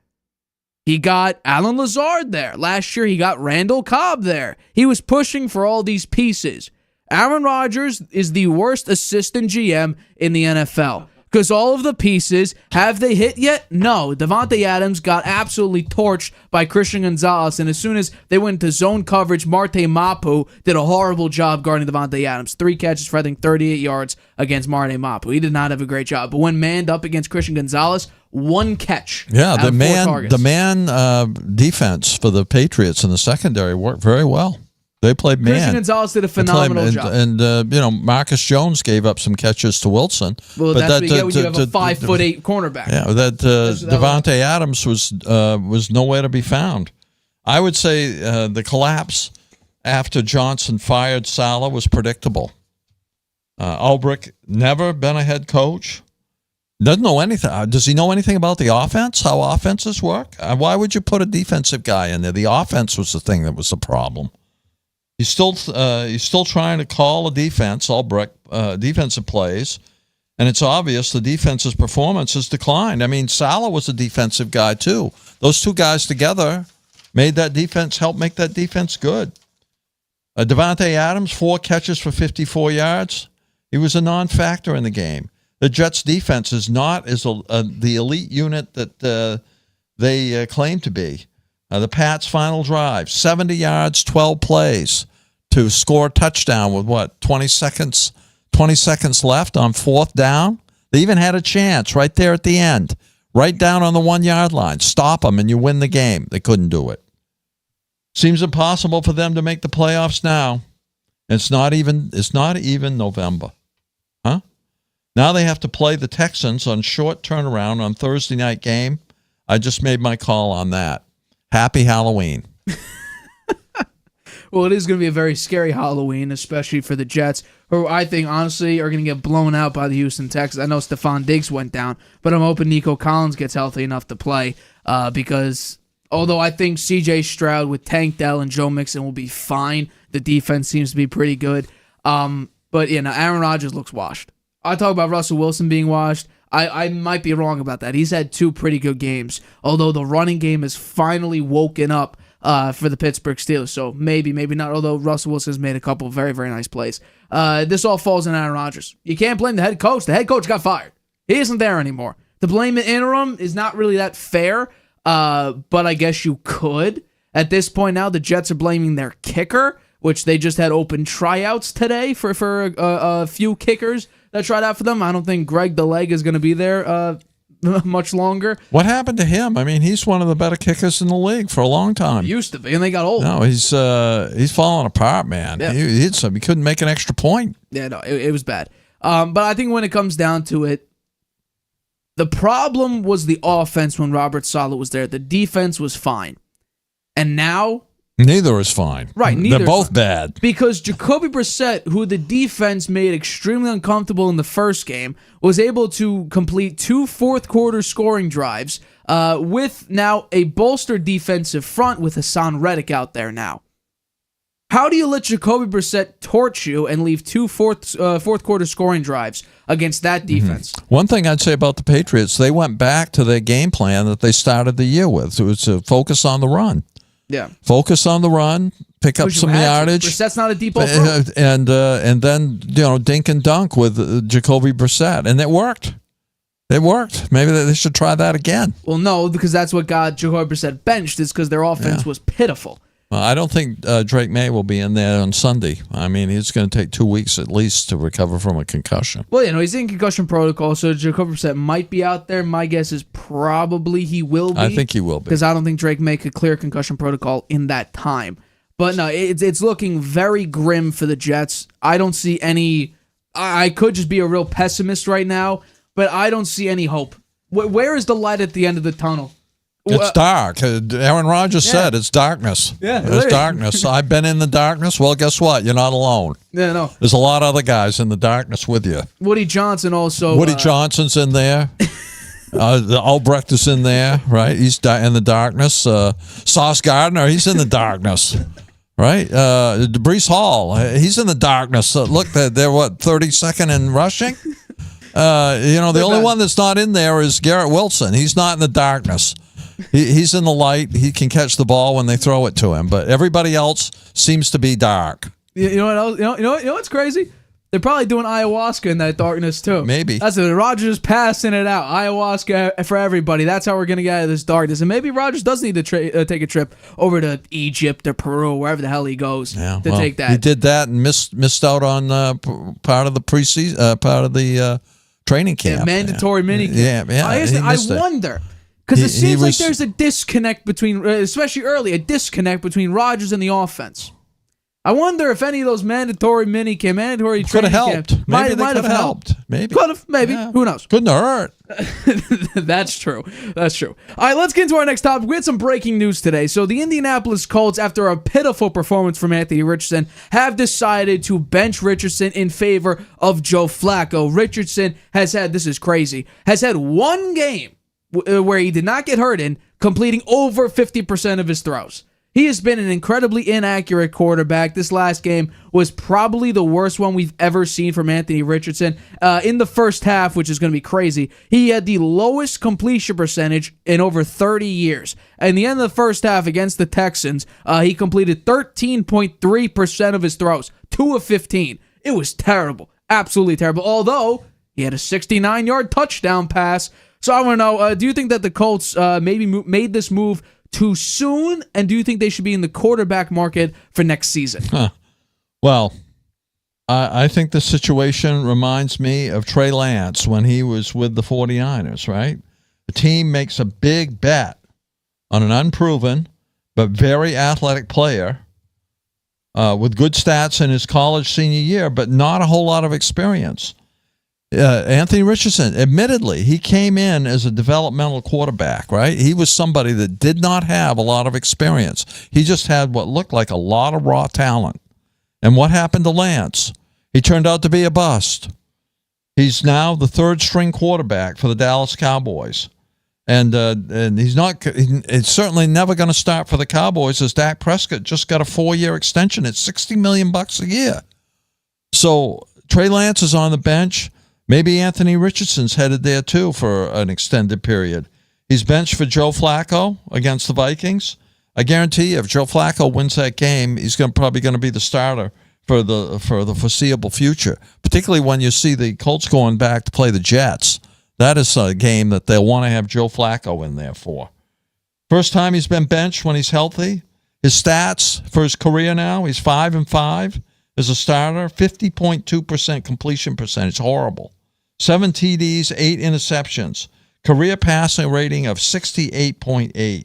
He got Alan Lazard there. Last year, he got Randall Cobb there. He was pushing for all these pieces. Aaron Rodgers is the worst assistant GM in the NFL. Because all of the pieces, have they hit yet? No. Devontae Adams got absolutely torched by Christian Gonzalez, and as soon as they went into zone coverage, Marte Mapu did a horrible job guarding Devontae Adams. 3 catches for, I think, 38 yards against Marte Mapu. He did not have a great job. But when manned up against Christian Gonzalez, 1 catch. Yeah, out of 4 targets. the man defense for the Patriots in the secondary worked very well. They played man. Christian Gonzalez did a phenomenal job. And Marcus Jones gave up some catches to Wilson. Well, that's what you get when you have a 5'8" cornerback. Yeah, Devontae Adams was nowhere to be found. I would say the collapse after Johnson fired Saleh was predictable. Ulbrich never been a head coach. Doesn't know anything. Does he know anything about the offense? How offenses work? Why would you put a defensive guy in there? The offense was the thing that was the problem. He's still trying to call a defense, Ulbrich, defensive plays, and it's obvious the defense's performance has declined. I mean, Saleh was a defensive guy too. Those two guys together helped make that defense good. Devontae Adams, 4 catches for 54 yards. He was a non-factor in the game. The Jets' defense is not the elite unit that they claim to be. The Pats' final drive, 70 yards, 12 plays to score a touchdown with 20 seconds left on 4th down. They even had a chance right there at the end, right down on the 1-yard line. Stop them and you win the game. They couldn't do it. Seems impossible for them to make the playoffs now. It's not even November. Huh? Now they have to play the Texans on short turnaround on Thursday night game. I just made my call on that. Happy Halloween. Well, it is going to be a very scary Halloween, especially for the Jets, who I think, honestly, are going to get blown out by the Houston Texans. I know Stephon Diggs went down, but I'm hoping Nico Collins gets healthy enough to play because although I think C.J. Stroud with Tank Dell and Joe Mixon will be fine, the defense seems to be pretty good. But, Aaron Rodgers looks washed. I talk about Russell Wilson being washed. I might be wrong about that. He's had 2 pretty good games, although the running game has finally woken up for the Pittsburgh Steelers. So maybe not, although Russell Wilson has made a couple of very, very nice plays. This all falls on Aaron Rodgers. You can't blame the head coach. The head coach got fired. He isn't there anymore. To blame an interim is not really that fair, but I guess you could. At this point now, the Jets are blaming their kicker, which they just had open tryouts today for a few kickers that tried out for them. I don't think Greg the Leg is going to be there much longer. What happened to him? I mean, he's one of the better kickers in the league for a long time. He used to be, and they got old. No, he's falling apart, man. Yeah. He couldn't make an extra point. Yeah, no, it was bad. But I think when it comes down to it, the problem was the offense when Robert Saleh was there. The defense was fine. And now neither is fine. Right, neither. They're both bad. Because Jacoby Brissett, who the defense made extremely uncomfortable in the first game, was able to complete 2 fourth-quarter scoring drives with now a bolstered defensive front with Hassan Reddick out there now. How do you let Jacoby Brissett torch you and leave 2 fourth-quarter scoring drives against that defense? Mm-hmm. One thing I'd say about the Patriots, they went back to their game plan that they started the year with. It was to focus on the run. Yeah. Focus on the run, pick up some yardage. Brissett's not a deep ball throw. And then, dink and dunk with Jacoby Brissett. And it worked. It worked. Maybe they should try that again. Well, no, because that's what got Jacoby Brissett benched, is because their offense was pitiful. Well, I don't think Drake May will be in there on Sunday. I mean, he's going to take 2 weeks at least to recover from a concussion. Well, he's in concussion protocol, so Jacoby Brissett might be out there. My guess is probably he will be. I think he will be. Because I don't think Drake May could clear concussion protocol in that time. But no, it's looking very grim for the Jets. I don't see any... I could just be a real pessimist right now, but I don't see any hope. Where is the light at the end of the tunnel? It's dark. Aaron Rodgers said it's darkness. Yeah, it's darkness. I've been in the darkness. Well, guess what? You're not alone. Yeah, no. There's a lot of other guys in the darkness with you. Woody Johnson also. Woody Johnson's in there. Albrecht is in there, right? He's in the darkness. Sauce Gardner, he's in the darkness, right? Breece Hall, he's in the darkness. Look, they're 32nd in rushing. The only one that's not in there is Garrett Wilson. He's not in the darkness. He's in the light. He can catch the ball when they throw it to him. But everybody else seems to be dark. You know what else? You know what's crazy? They're probably doing ayahuasca in that darkness too. Maybe. That's it. Rodgers passing it out. Ayahuasca for everybody. That's how we're going to get out of this darkness. And maybe Rodgers does need to take a trip over to Egypt or Peru, wherever the hell he goes to take that. He did that and missed out on part of the preseason, part of the training camp. Mandatory minicamp. Yeah. I wonder. Because it seems like there's a disconnect between, especially early, a disconnect between Rodgers and the offense. I wonder if any of those mandatory mandatory Could have training helped. camps Maybe might have helped. Maybe. Could have, maybe. Yeah. Who knows? Couldn't hurt. That's true. That's true. All right, let's get into our next topic. We had some breaking news today. So the Indianapolis Colts, after a pitiful performance from Anthony Richardson, have decided to bench Richardson in favor of Joe Flacco. Richardson has had, this is crazy, has had one game where he did not get hurt in, completing over 50% of his throws. He has been an incredibly inaccurate quarterback. This last game was probably the worst one we've ever seen from Anthony Richardson. In the first half, which is going to be crazy, he had the lowest completion percentage in over 30 years. In the end of the first half against the Texans, he completed 13.3% of his throws, 2 of 15. It was terrible, absolutely terrible, although he had a 69-yard touchdown pass. So I want to know, do you think that the Colts maybe made this move too soon, and do you think they should be in the quarterback market for next season? Well, I think the situation reminds me of Trey Lance when he was with the 49ers, right? The team makes a big bet on an unproven but very athletic player with good stats in his college senior year, but not a whole lot of experience. Anthony Richardson, admittedly, he came in as a developmental quarterback, right? He was somebody that did not have a lot of experience. He just had what looked like a lot of raw talent. And what happened to Lance? He turned out to be a bust. He's now the third-string quarterback for the Dallas Cowboys. And he's certainly never going to start for the Cowboys, as Dak Prescott just got a 4-year extension at $60 million a year. So Trey Lance is on the bench. Maybe Anthony Richardson's headed there, too, for an extended period. He's benched for Joe Flacco against the Vikings. I guarantee you, if Joe Flacco wins that game, he's probably going to be the starter for the foreseeable future, particularly when you see the Colts going back to play the Jets. That is a game that they'll want to have Joe Flacco in there for. First time he's been benched when he's healthy. His stats for his career now, he's 5-5 as a starter, 50.2% completion percentage, horrible. 7 TDs, 8 interceptions. Career passing rating of 68.8.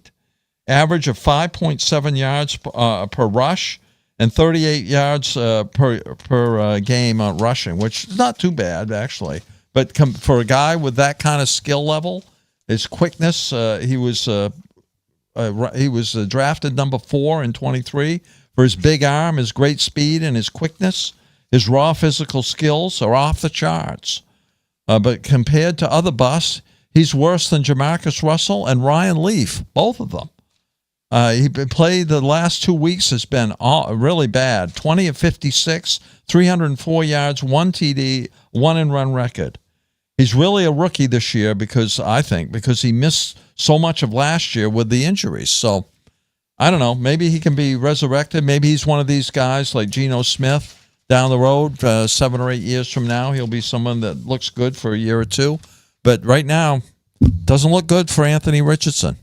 Average of 5.7 yards per rush and 38 yards per game on rushing, which is not too bad, actually. But for a guy with that kind of skill level, his quickness, he was drafted number 4 in 23 for his big arm, his great speed, and his quickness. His raw physical skills are off the charts. But compared to other busts, he's worse than Jamarcus Russell and Ryan Leaf, both of them. He played the last 2 weeks, has been really bad. 20 of 56, 304 yards, 1 TD, 1 in-run record. He's really a rookie this year because he missed so much of last year with the injuries. So, I don't know. Maybe he can be resurrected. Maybe he's one of these guys like Geno Smith. Down the road, 7 or 8 years from now, he'll be someone that looks good for a year or two. But right now, doesn't look good for Anthony Richardson.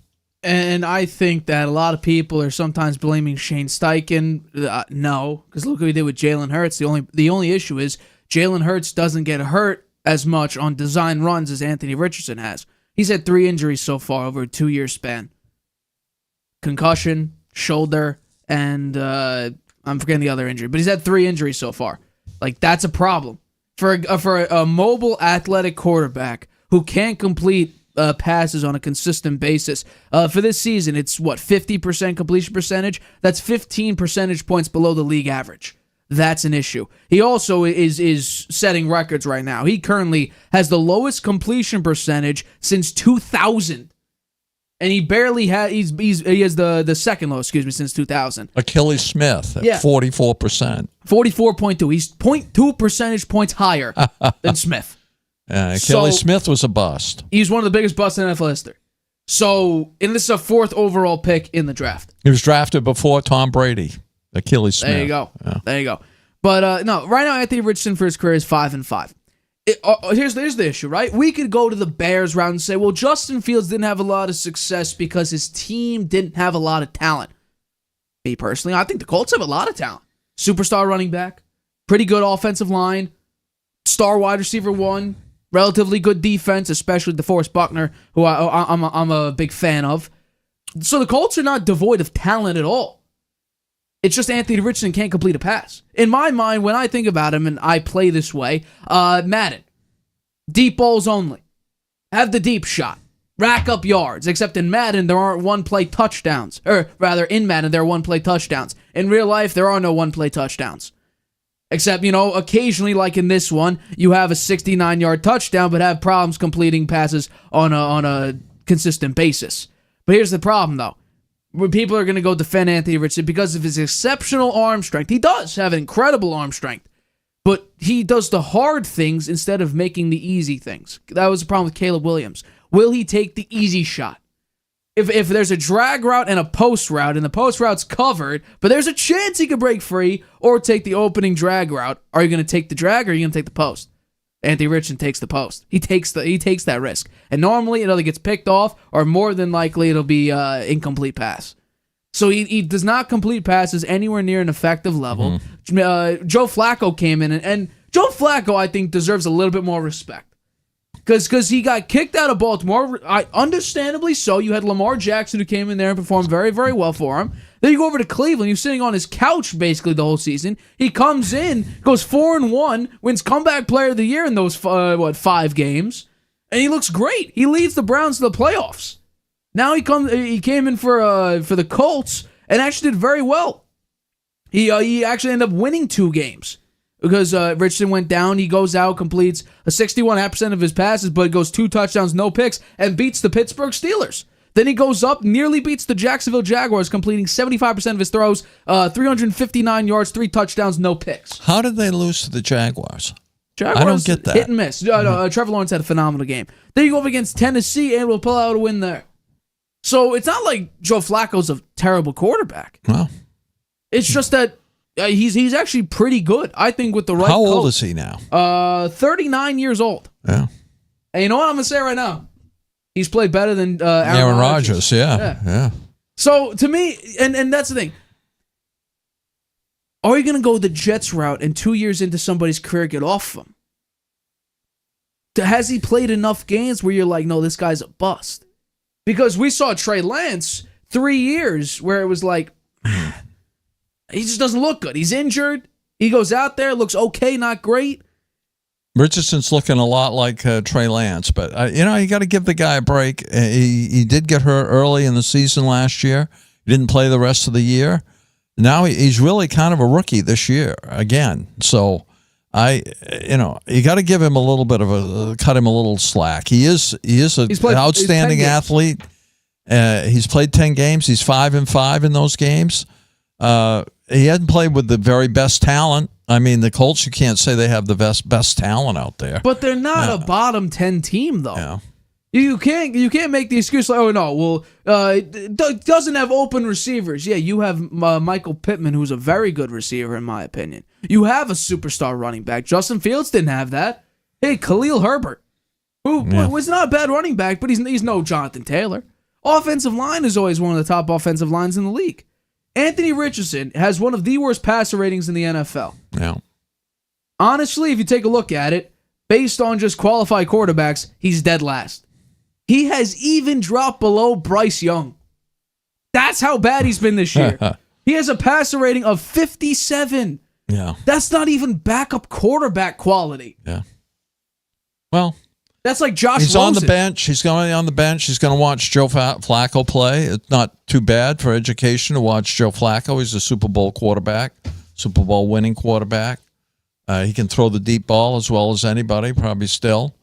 And I think that a lot of people are sometimes blaming Shane Steichen. No, because look what he did with Jalen Hurts. The only issue is Jalen Hurts doesn't get hurt as much on design runs as Anthony Richardson has. He's had 3 injuries so far over a 2-year span. Concussion, shoulder, and I'm forgetting the other injury, but he's had 3 injuries so far. Like, that's a problem. For a mobile, athletic quarterback who can't complete passes on a consistent basis, for this season, it's, 50% completion percentage? That's 15 percentage points below the league average. That's an issue. He also is setting records right now. He currently has the lowest completion percentage since 2000. And he barely had. He has the second lowest, since 2000. Achilles Smith at 44%. 44.2. He's 0.2 percentage points higher than Smith. Achilles Smith was a bust. He's one of the biggest busts in NFL history. So, and this is a 4th overall pick in the draft. He was drafted before Tom Brady. Achilles Smith. There you go. Yeah. There you go. But no, right now Anthony Richardson for his career is 5-5. Here's the issue, right? We could go to the Bears round and say, well, Justin Fields didn't have a lot of success because his team didn't have a lot of talent. Me personally, I think the Colts have a lot of talent. Superstar running back, pretty good offensive line, star wide receiver 1, relatively good defense, especially DeForest Buckner, who I'm a big fan of. So the Colts are not devoid of talent at all. It's just Anthony Richardson can't complete a pass. In my mind, when I think about him and I play this way, Madden, deep balls only. Have the deep shot. Rack up yards. Except in Madden, there aren't one-play touchdowns. Or rather, in Madden, there are one-play touchdowns. In real life, there are no one-play touchdowns. Except, occasionally, like in this one, you have a 69-yard touchdown, but have problems completing passes on a consistent basis. But here's the problem, though. Where people are going to go defend Anthony Richardson because of his exceptional arm strength. He does have incredible arm strength, but he does the hard things instead of making the easy things. That was the problem with Caleb Williams. Will he take the easy shot? If there's a drag route and a post route, and the post route's covered, but there's a chance he could break free or take the opening drag route, are you going to take the drag or are you going to take the post? Anthony Richardson takes the post. He takes that risk. And normally it either gets picked off or more than likely it'll be incomplete pass. So he does not complete passes anywhere near an effective level. Joe Flacco came in, and Joe Flacco, I think, deserves a little bit more respect. Because he got kicked out of Baltimore, understandably so. You had Lamar Jackson who came in there and performed very, very well for him. Then you go over to Cleveland. You're sitting on his couch basically the whole season. He comes in, goes 4-1, wins Comeback Player of the Year in those 5 games, and he looks great. He leads the Browns to the playoffs. Now he came in for the Colts and actually did very well. He actually ended up winning 2 games because Richardson went down. He goes out, completes a 61% of his passes, but goes 2 touchdowns, no picks, and beats the Pittsburgh Steelers. Then he goes up, nearly beats the Jacksonville Jaguars, completing 75% of his throws, 359 yards, 3 touchdowns, no picks. How did they lose to the Jaguars? I don't get that. Hit and miss. Trevor Lawrence had a phenomenal game. Then you go up against Tennessee and will pull out a win there. So it's not like Joe Flacco's a terrible quarterback. Well, it's just that he's actually pretty good. I think with the right how old coach. is he now? 39 years old. Yeah. And you know what I'm going to say right now? He's played better than Aaron Rodgers. Yeah. So to me, and that's the thing. Are you going to go the Jets route and 2 years into somebody's career get off him? Has he played enough games where you're like, no, this guy's a bust? Because we saw Trey Lance 3 years where it was like, he just doesn't look good. He's injured. He goes out there, looks okay, not great. Richardson's looking a lot like Trey Lance, but you got to give the guy a break. He did get hurt early in the season last year. He didn't play the rest of the year. Now he's really kind of a rookie this year again. So you got to give him a little bit of cut him a little slack. He is an outstanding athlete. He's played 10 games. He's 5-5 in those games. He hadn't played with the very best talent. I mean, the Colts, you can't say they have the best talent out there. But they're not a bottom 10 team, though. Yeah. You can't make the excuse like, oh no, well, it doesn't have open receivers. Yeah, you have Michael Pittman, who's a very good receiver in my opinion. You have a superstar running back. Justin Fields didn't have that. Hey, Khalil Herbert, who was not a bad running back, but he's no Jonathan Taylor. Offensive line is always one of the top offensive lines in the league. Anthony Richardson has one of the worst passer ratings in the NFL. Yeah. Honestly, if you take a look at it, based on just qualified quarterbacks, he's dead last. He has even dropped below Bryce Young. That's how bad he's been this year. He has a passer rating of 57. Yeah. That's not even backup quarterback quality. Yeah. Well, that's like Josh He's Rosen. on the bench. He's going on the bench. He's going to watch Joe Flacco play. It's not too bad for education to watch Joe Flacco. He's a Super Bowl quarterback, Super Bowl winning quarterback. He can throw the deep ball as well as anybody, probably still.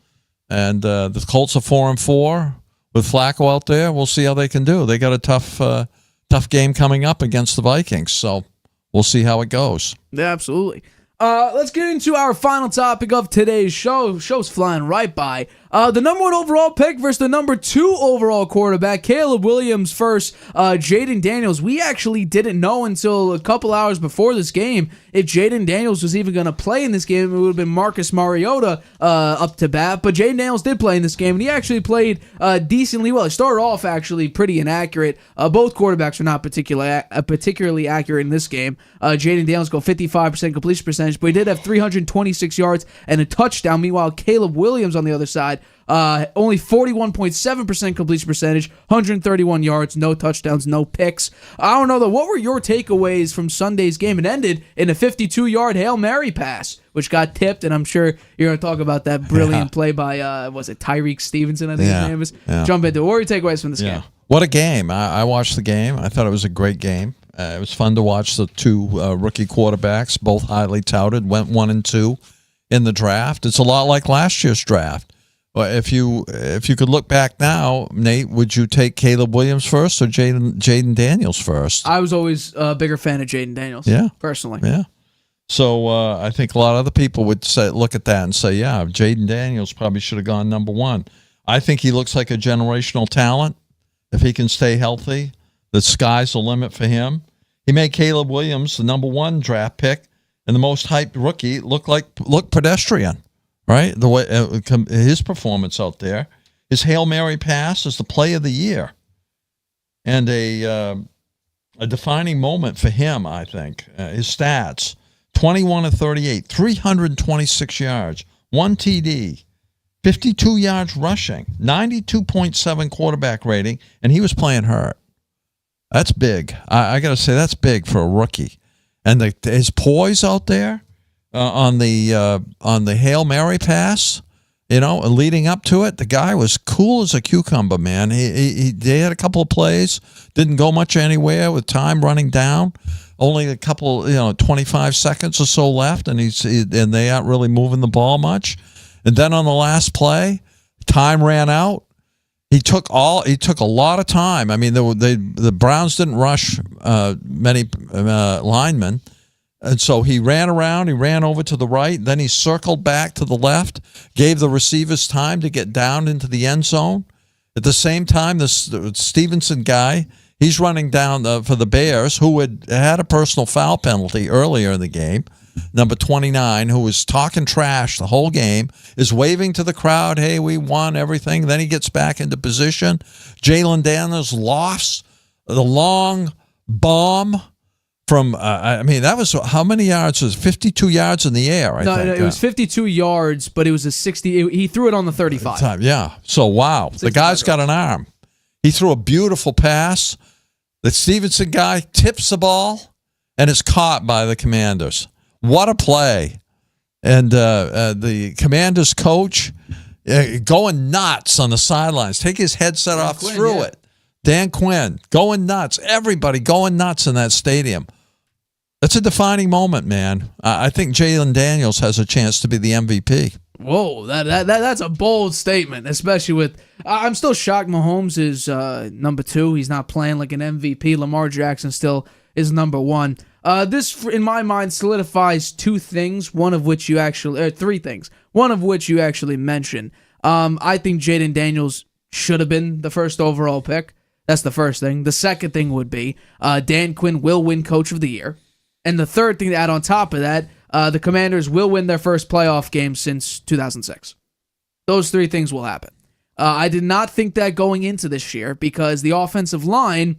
And the Colts are 4-4 with Flacco out there. We'll see how they can do. They got a tough game coming up against the Vikings, so we'll see how it goes. Yeah, absolutely. Let's get into our final topic of today's show. Show's flying right by. The number 1 overall pick versus the number 2 overall quarterback. Caleb Williams first. Jaden Daniels. We actually didn't know until a couple hours before this game if Jaden Daniels was even going to play in this game. It would have been Marcus Mariota up to bat. But Jaden Daniels did play in this game, and he actually played decently well. He started off actually pretty inaccurate. Both quarterbacks were not particularly accurate in this game. Jaden Daniels go 55% completion percentage, but he did have 326 yards and a touchdown. Meanwhile, Caleb Williams on the other side but only 41.7% completion percentage, 131 yards, no touchdowns, no picks. I don't know, though. What were your takeaways from Sunday's game? It ended in a 52-yard Hail Mary pass, which got tipped, and I'm sure you're going to talk about that brilliant play by, was it Tyreek Stevenson, I think his name is? Yeah. Jump into it. What were your takeaways from this game? What a game. I watched the game. I thought it was a great game. It was fun to watch the two rookie quarterbacks, both highly touted, went 1 and 2 in the draft. It's a lot like last year's draft. But if you could look back now, Nate, would you take Caleb Williams first or Jaden Daniels first? I was always a bigger fan of Jaden Daniels, personally. Yeah. So I think a lot of other people would look at that and say, yeah, Jaden Daniels probably should have gone number 1. I think he looks like a generational talent. If he can stay healthy, the sky's the limit for him. He made Caleb Williams the number 1 draft pick and the most hyped rookie look pedestrian, right? The way his performance out there, his Hail Mary pass is the play of the year, and a defining moment for him. I think his stats: 21 of 38, 326 yards, 1 TD, 52 yards rushing, 92.7 quarterback rating, and he was playing hurt. That's big. I got to say, that's big for a rookie. And his poise out there on the Hail Mary pass, leading up to it, the guy was cool as a cucumber, man. They had a couple of plays, didn't go much anywhere with time running down. Only a couple, 25 seconds or so left, and they aren't really moving the ball much. And then on the last play, time ran out. He took a lot of time. I mean, the Browns didn't rush many linemen, and so he ran around. He ran over to the right. Then he circled back to the left, gave the receivers time to get down into the end zone. At the same time, the Stevenson guy, he's running down for the Bears, who had a personal foul penalty earlier in the game. Number 29, who was talking trash the whole game, is waving to the crowd, hey, we won everything. Then he gets back into position. Jalen Daniels lost the long bomb from, that was, how many yards? It was 52 yards in the air, I think. No, it was 52 yards, but it was a 60. He threw it on the 35. Yeah. So, wow. The guy's got an arm. He threw a beautiful pass. The Stevenson guy tips the ball, and it's caught by the Commanders. What a play. And the Commanders coach going nuts on the sidelines. Take his headset off, threw it. Dan Quinn going nuts. Everybody going nuts in that stadium. That's a defining moment, man. I think Jalen Daniels has a chance to be the MVP. Whoa, that's a bold statement, especially with... I'm still shocked Mahomes is number 2. He's not playing like an MVP. Lamar Jackson still is number 1. This, in my mind, solidifies 2 things, three things, one of which you actually mentioned. I think Jaden Daniels should have been the first overall pick. That's the first thing. The second thing would be Dan Quinn will win Coach of the Year. And the third thing to add on top of that, the Commanders will win their first playoff game since 2006. Those 3 things will happen. I did not think that going into this year because the offensive line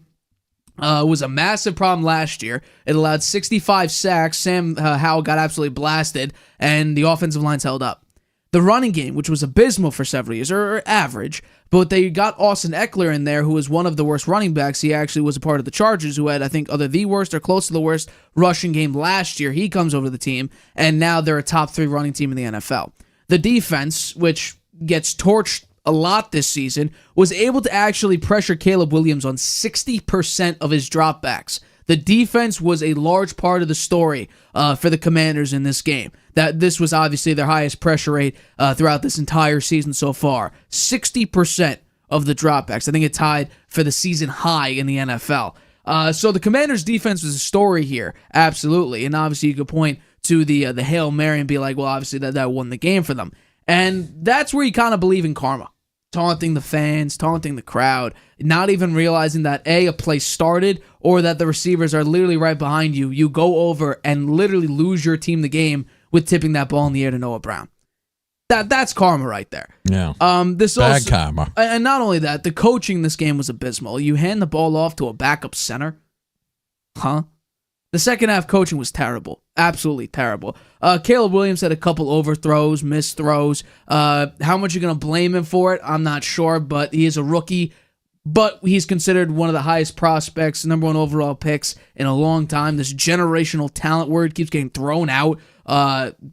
was a massive problem last year. It allowed 65 sacks. Sam Howell got absolutely blasted, and the offensive lines held up. The running game, which was abysmal for several years, or average, but they got Austin Eckler in there, who was one of the worst running backs. He actually was a part of the Chargers, who had, I think, either the worst or close to the worst rushing game last year. He comes over to the team, and now they're a top 3 running team in the NFL. The defense, which gets torched a lot this season, was able to actually pressure Caleb Williams on 60% of his dropbacks. The defense was a large part of the story for the Commanders in this game. That this was obviously their highest pressure rate throughout this entire season so far. 60% of the dropbacks. I think it tied for the season high in the NFL. So the Commanders' defense was a story here, absolutely. And obviously you could point to the Hail Mary and be like, well, obviously that won the game for them. And that's where you kind of believe in karma. Taunting the fans, taunting the crowd, not even realizing that a play started or that the receivers are literally right behind you. You go over and literally lose your team the game with tipping that ball in the air to Noah Brown. That's karma right there. Yeah. This Bad also, karma. And not only that, the coaching in this game was abysmal. You hand the ball off to a backup center. Huh? The second half coaching was terrible. Absolutely terrible. Caleb Williams had a couple overthrows, missed throws. How much you're going to blame him for it, I'm not sure, but he is a rookie. But he's considered one of the highest prospects, number 1 overall picks in a long time. This generational talent word keeps getting thrown out.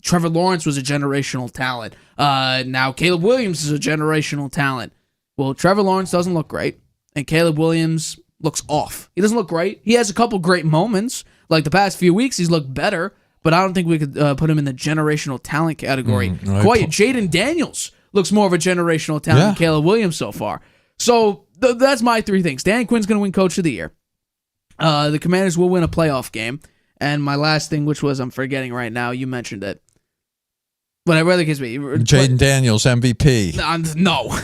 Trevor Lawrence was a generational talent. Now Caleb Williams is a generational talent. Well, Trevor Lawrence doesn't look great, and Caleb Williams looks off. He doesn't look great. He has a couple great moments. Like the past few weeks, he's looked better, but I don't think we could put him in the generational talent category. Quite Jaden Daniels looks more of a generational talent than Caleb Williams so far. So that's my 3 things. Dan Quinn's going to win Coach of the Year. The Commanders will win a playoff game. And my last thing, which was I'm forgetting right now, you mentioned it. Whatever the case may be. Jaden Daniels, MVP. No.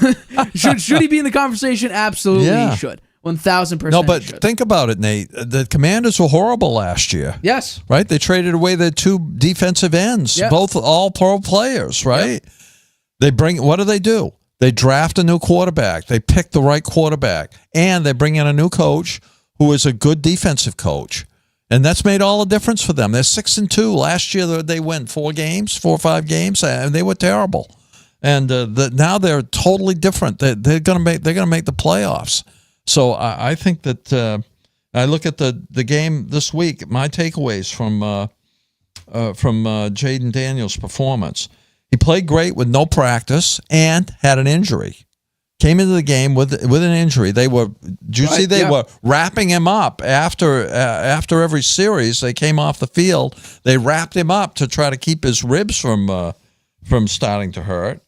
should he be in the conversation? Absolutely he should. 1,000%. No, but think about it, Nate. The Commanders were horrible last year. Yes. Right? They traded away their 2 defensive ends, both all pro players, right? Yep. What do? They draft a new quarterback. They pick the right quarterback. And they bring in a new coach who is a good defensive coach. And that's made all the difference for them. They're 6-2. Last year they win 4 or 5 games, and they were terrible. And now they're totally different. They're going to make the playoffs. So I think that I look at the game this week. My takeaways from Jaden Daniels' performance: he played great with no practice and had an injury. Came into the game with an injury. They were were wrapping him up after every series. They came off the field. They wrapped him up to try to keep his ribs from starting to hurt.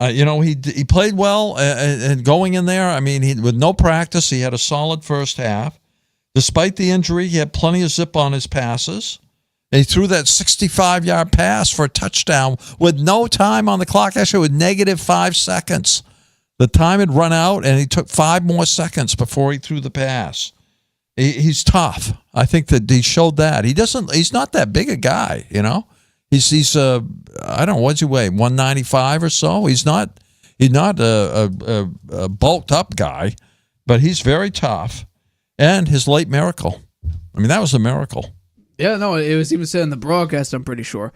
He played well and going in there. I mean, with no practice, he had a solid first half. Despite the injury, he had plenty of zip on his passes. He threw that 65-yard pass for a touchdown with no time on the clock, actually with -5 seconds. The time had run out, and he took 5 more seconds before he threw the pass. He's tough. I think that he showed that. He's not that big a guy, He's I don't know, what's he weigh, 195 or so? He's not a bulked up guy, but he's very tough. And his late miracle. I mean, that was a miracle. Yeah, no, it was even said in the broadcast, I'm pretty sure.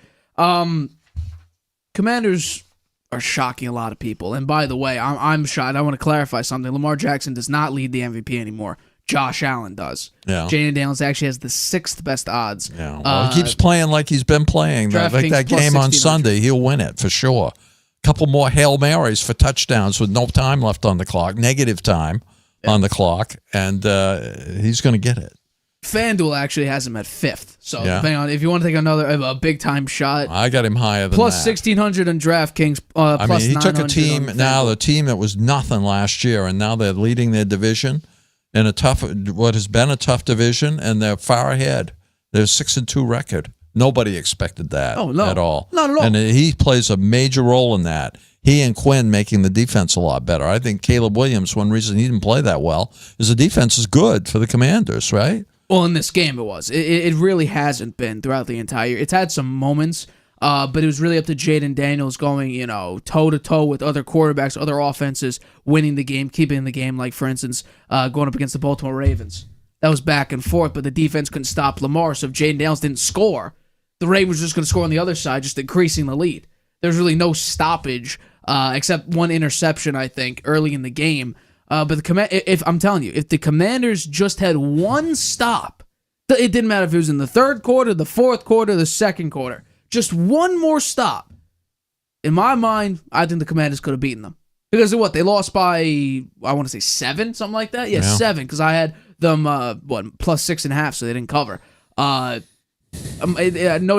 Commanders are shocking a lot of people. And by the way, I'm shocked. I want to clarify something. Lamar Jackson does not lead the MVP anymore. Josh Allen does. Yeah. Jaden Daniels actually has the 6th best odds. Yeah. Well, he keeps playing like he's been playing. Like that game on Sunday, he'll win it for sure. A couple more Hail Marys for touchdowns with no time left on the clock, negative time on the clock, and he's going to get it. FanDuel actually has him at 5th. So depending on if you want to take a big time shot, I got him higher than plus that. 1,600 in DraftKings. I mean, he took a team the team that was nothing last year, and now they're leading their division in what has been a tough division, and they're far ahead. They're 6-2 record. Nobody expected that at all. Not at all. And he plays a major role in that. He and Quinn making the defense a lot better. I think Caleb Williams, one reason he didn't play that well is the defense is good for the Commanders, right? Well, in this game it was. It really hasn't been throughout the entire year. It's had some moments, but it was really up to Jaden Daniels going, toe-to-toe with other quarterbacks, other offenses, winning the game, keeping the game, like, for instance, going up against the Baltimore Ravens. That was back and forth, but the defense couldn't stop Lamar, so if Jaden Daniels didn't score, the Ravens were just going to score on the other side, just increasing the lead. There's really no stoppage, except one interception, I think, early in the game. But I'm telling you, if the Commanders just had one stop, it didn't matter if it was in the 3rd quarter, the 4th quarter, the 2nd quarter, just one more stop. In my mind, I think the Commanders could have beaten them. Because of what? They lost by, I want to say 7, something like that? Yeah, 7, because I had them, plus 6.5, so they didn't cover. No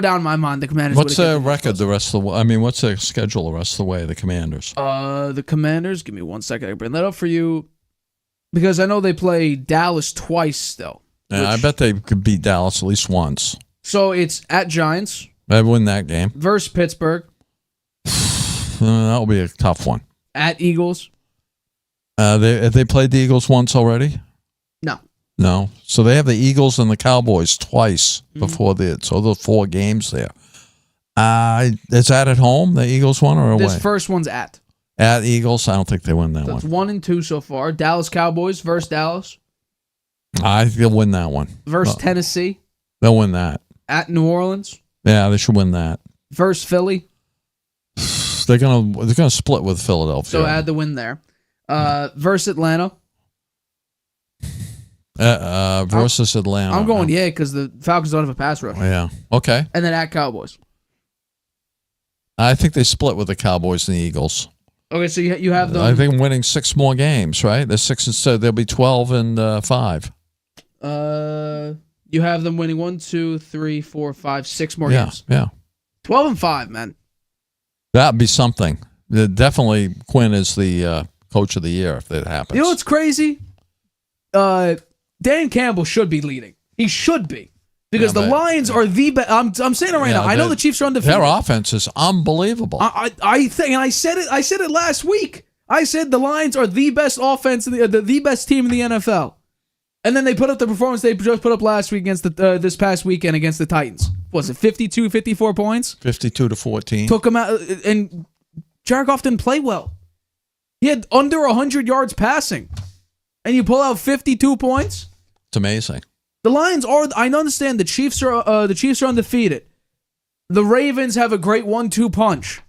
doubt in my mind, the Commanders. What's their record the rest of the way? I mean, what's their schedule the rest of the way? The Commanders. The Commanders. Give me 1 second. I can bring that up for you because I know they play Dallas twice still. Yeah, I bet they could beat Dallas at least once. So it's at Giants. They'd win that game versus Pittsburgh. That will be a tough one. At Eagles. Have they played the Eagles once already? No. So they have the Eagles and the Cowboys twice before so the 4 games there. Is that at home, the Eagles one, or away? This first one's at. At Eagles? I don't think they win that one. It's 1 and 2 so far. Dallas Cowboys versus Dallas. I think they'll win that one. Versus Tennessee. They'll win that. At New Orleans. Yeah, they should win that. Versus Philly. They're gonna split with Philadelphia. So add the win there. Versus Atlanta. Versus Atlanta. I'm going because the Falcons don't have a pass rush. Yeah. Okay. And then at Cowboys. I think they split with the Cowboys and the Eagles. Okay, so you have them. I think winning 6 more games, right? They're 6 instead. They'll be 12 and 5. You have them winning 1, 2, 3, 4, 5, 6 more games. Yeah. 12 and 5, man. That'd be something. Definitely Quinn is the coach of the year if that happens. You know what's crazy? Dan Campbell should be leading. He should be. Because the Lions are the best. I'm saying it right now. I know the Chiefs are undefeated. Their offense is unbelievable. I think, and I said it last week. I said the Lions are the best offense, the best team in the NFL. And then they put up the performance they just put up last week against this past weekend against the Titans. Was it 52, 54 points? 52-14. Took them out, and Jared Goff didn't play well. He had under 100 yards passing, and you pull out 52 points. It's amazing. The Lions are. I understand the Chiefs are undefeated. The Ravens have a great 1-2 punch.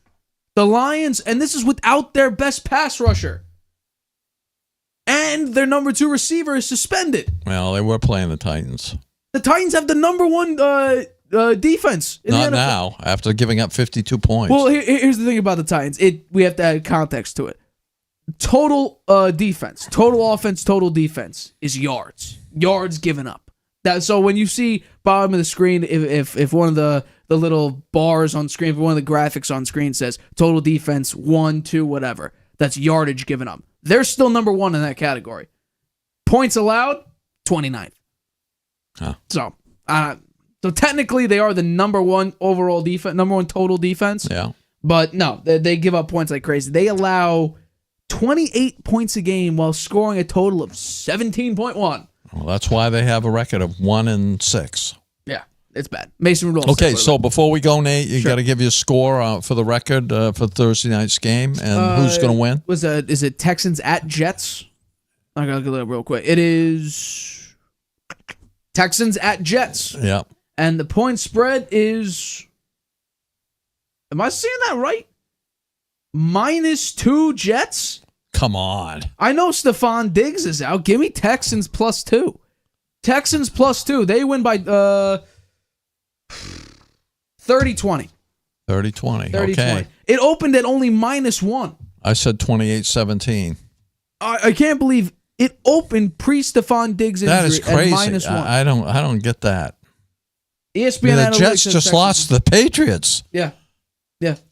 The Lions, and this is without their best pass rusher. And their number 2 receiver is suspended. Well, they were playing the Titans. The Titans have the number 1 defense. Not now, after giving up 52 points. Well, here's the thing about the Titans. We have to add context to it. Total defense, total offense, total defense is yards. Yards given up. So when you see bottom of the screen, if one of the little bars on screen, if one of the graphics on screen says total defense 1, 2, whatever, that's yardage given up. They're still number 1 in that category. Points allowed, 29th. Huh. So technically they are the number 1 overall defense, number 1 total defense. Yeah. But no, they give up points like crazy. They allow 28 points a game while scoring a total of 17.1. Well, that's why they have a record of 1-6. Yeah, it's bad. Mason Rudolph. Okay, so before we go, Nate, you got to give you a score for the record for Thursday night's game, and who's going to win? Is it Texans at Jets? I gotta look it up real quick. It is Texans at Jets. Yeah. And the point spread is. Am I saying that right? -2 Jets. Come on. I know Stephon Diggs is out. Give me Texans +2. Texans +2. They win by 30-20. 30-20. Okay. It opened at only -1. I said 28-17. I can't believe it opened pre-Stephon Diggs injury That is crazy. at -1. I don't get that. ESPN the Analytics Jets says just Texans. lost to the Patriots. Yeah.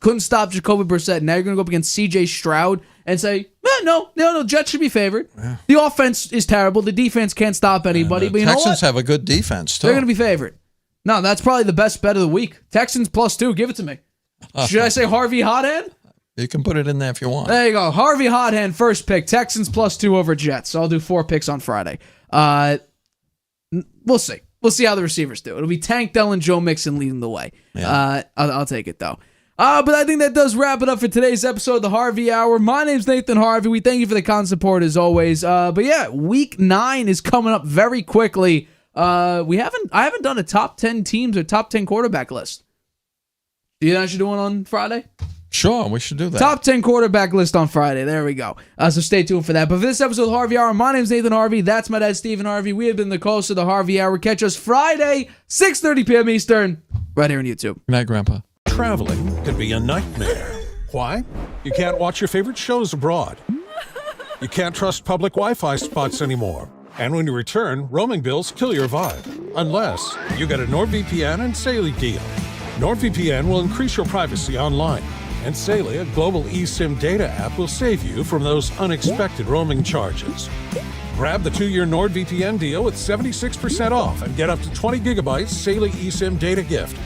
Couldn't stop Jacoby Brissett. Now you're going to go up against C.J. Stroud and say, no, Jets should be favored. Yeah. The offense is terrible. The defense can't stop anybody. But you know what? Texans have a good defense, too. They're going to be favored. No, that's probably the best bet of the week. Texans +2. Give it to me. Should I say Harvey Hothand? You can put it in there if you want. There you go. Harvey Hothand, first pick. Texans +2 over Jets. I'll do 4 picks on Friday. We'll see. We'll see how the receivers do. It'll be Tank Dell and Joe Mixon leading the way. Yeah. I'll take it, though. But I think that does wrap it up for today's episode of the Harvey Hour. My name's Nathan Harvey. We thank you for the constant support as always. But yeah, week 9 is coming up very quickly. I haven't done a top 10 teams or top 10 quarterback list. Do you know I should do one on Friday? Sure, we should do that. Top 10 quarterback list on Friday. There we go. So stay tuned for that. But for this episode of the Harvey Hour, my name's Nathan Harvey. That's my dad, Stephen Harvey. We have been the hosts of the Harvey Hour. Catch us Friday, 6:30 p.m. Eastern, right here on YouTube. Good night, Grandpa. Traveling can be a nightmare. Why? You can't watch your favorite shows abroad. You can't trust public Wi-Fi spots anymore. And when you return, roaming bills kill your vibe. Unless you get a NordVPN and Saleh deal. NordVPN will increase your privacy online. And Saleh, a global eSIM data app, will save you from those unexpected roaming charges. Grab the 2-year NordVPN deal with 76% off and get up to 20 gigabytes Saleh eSIM data gift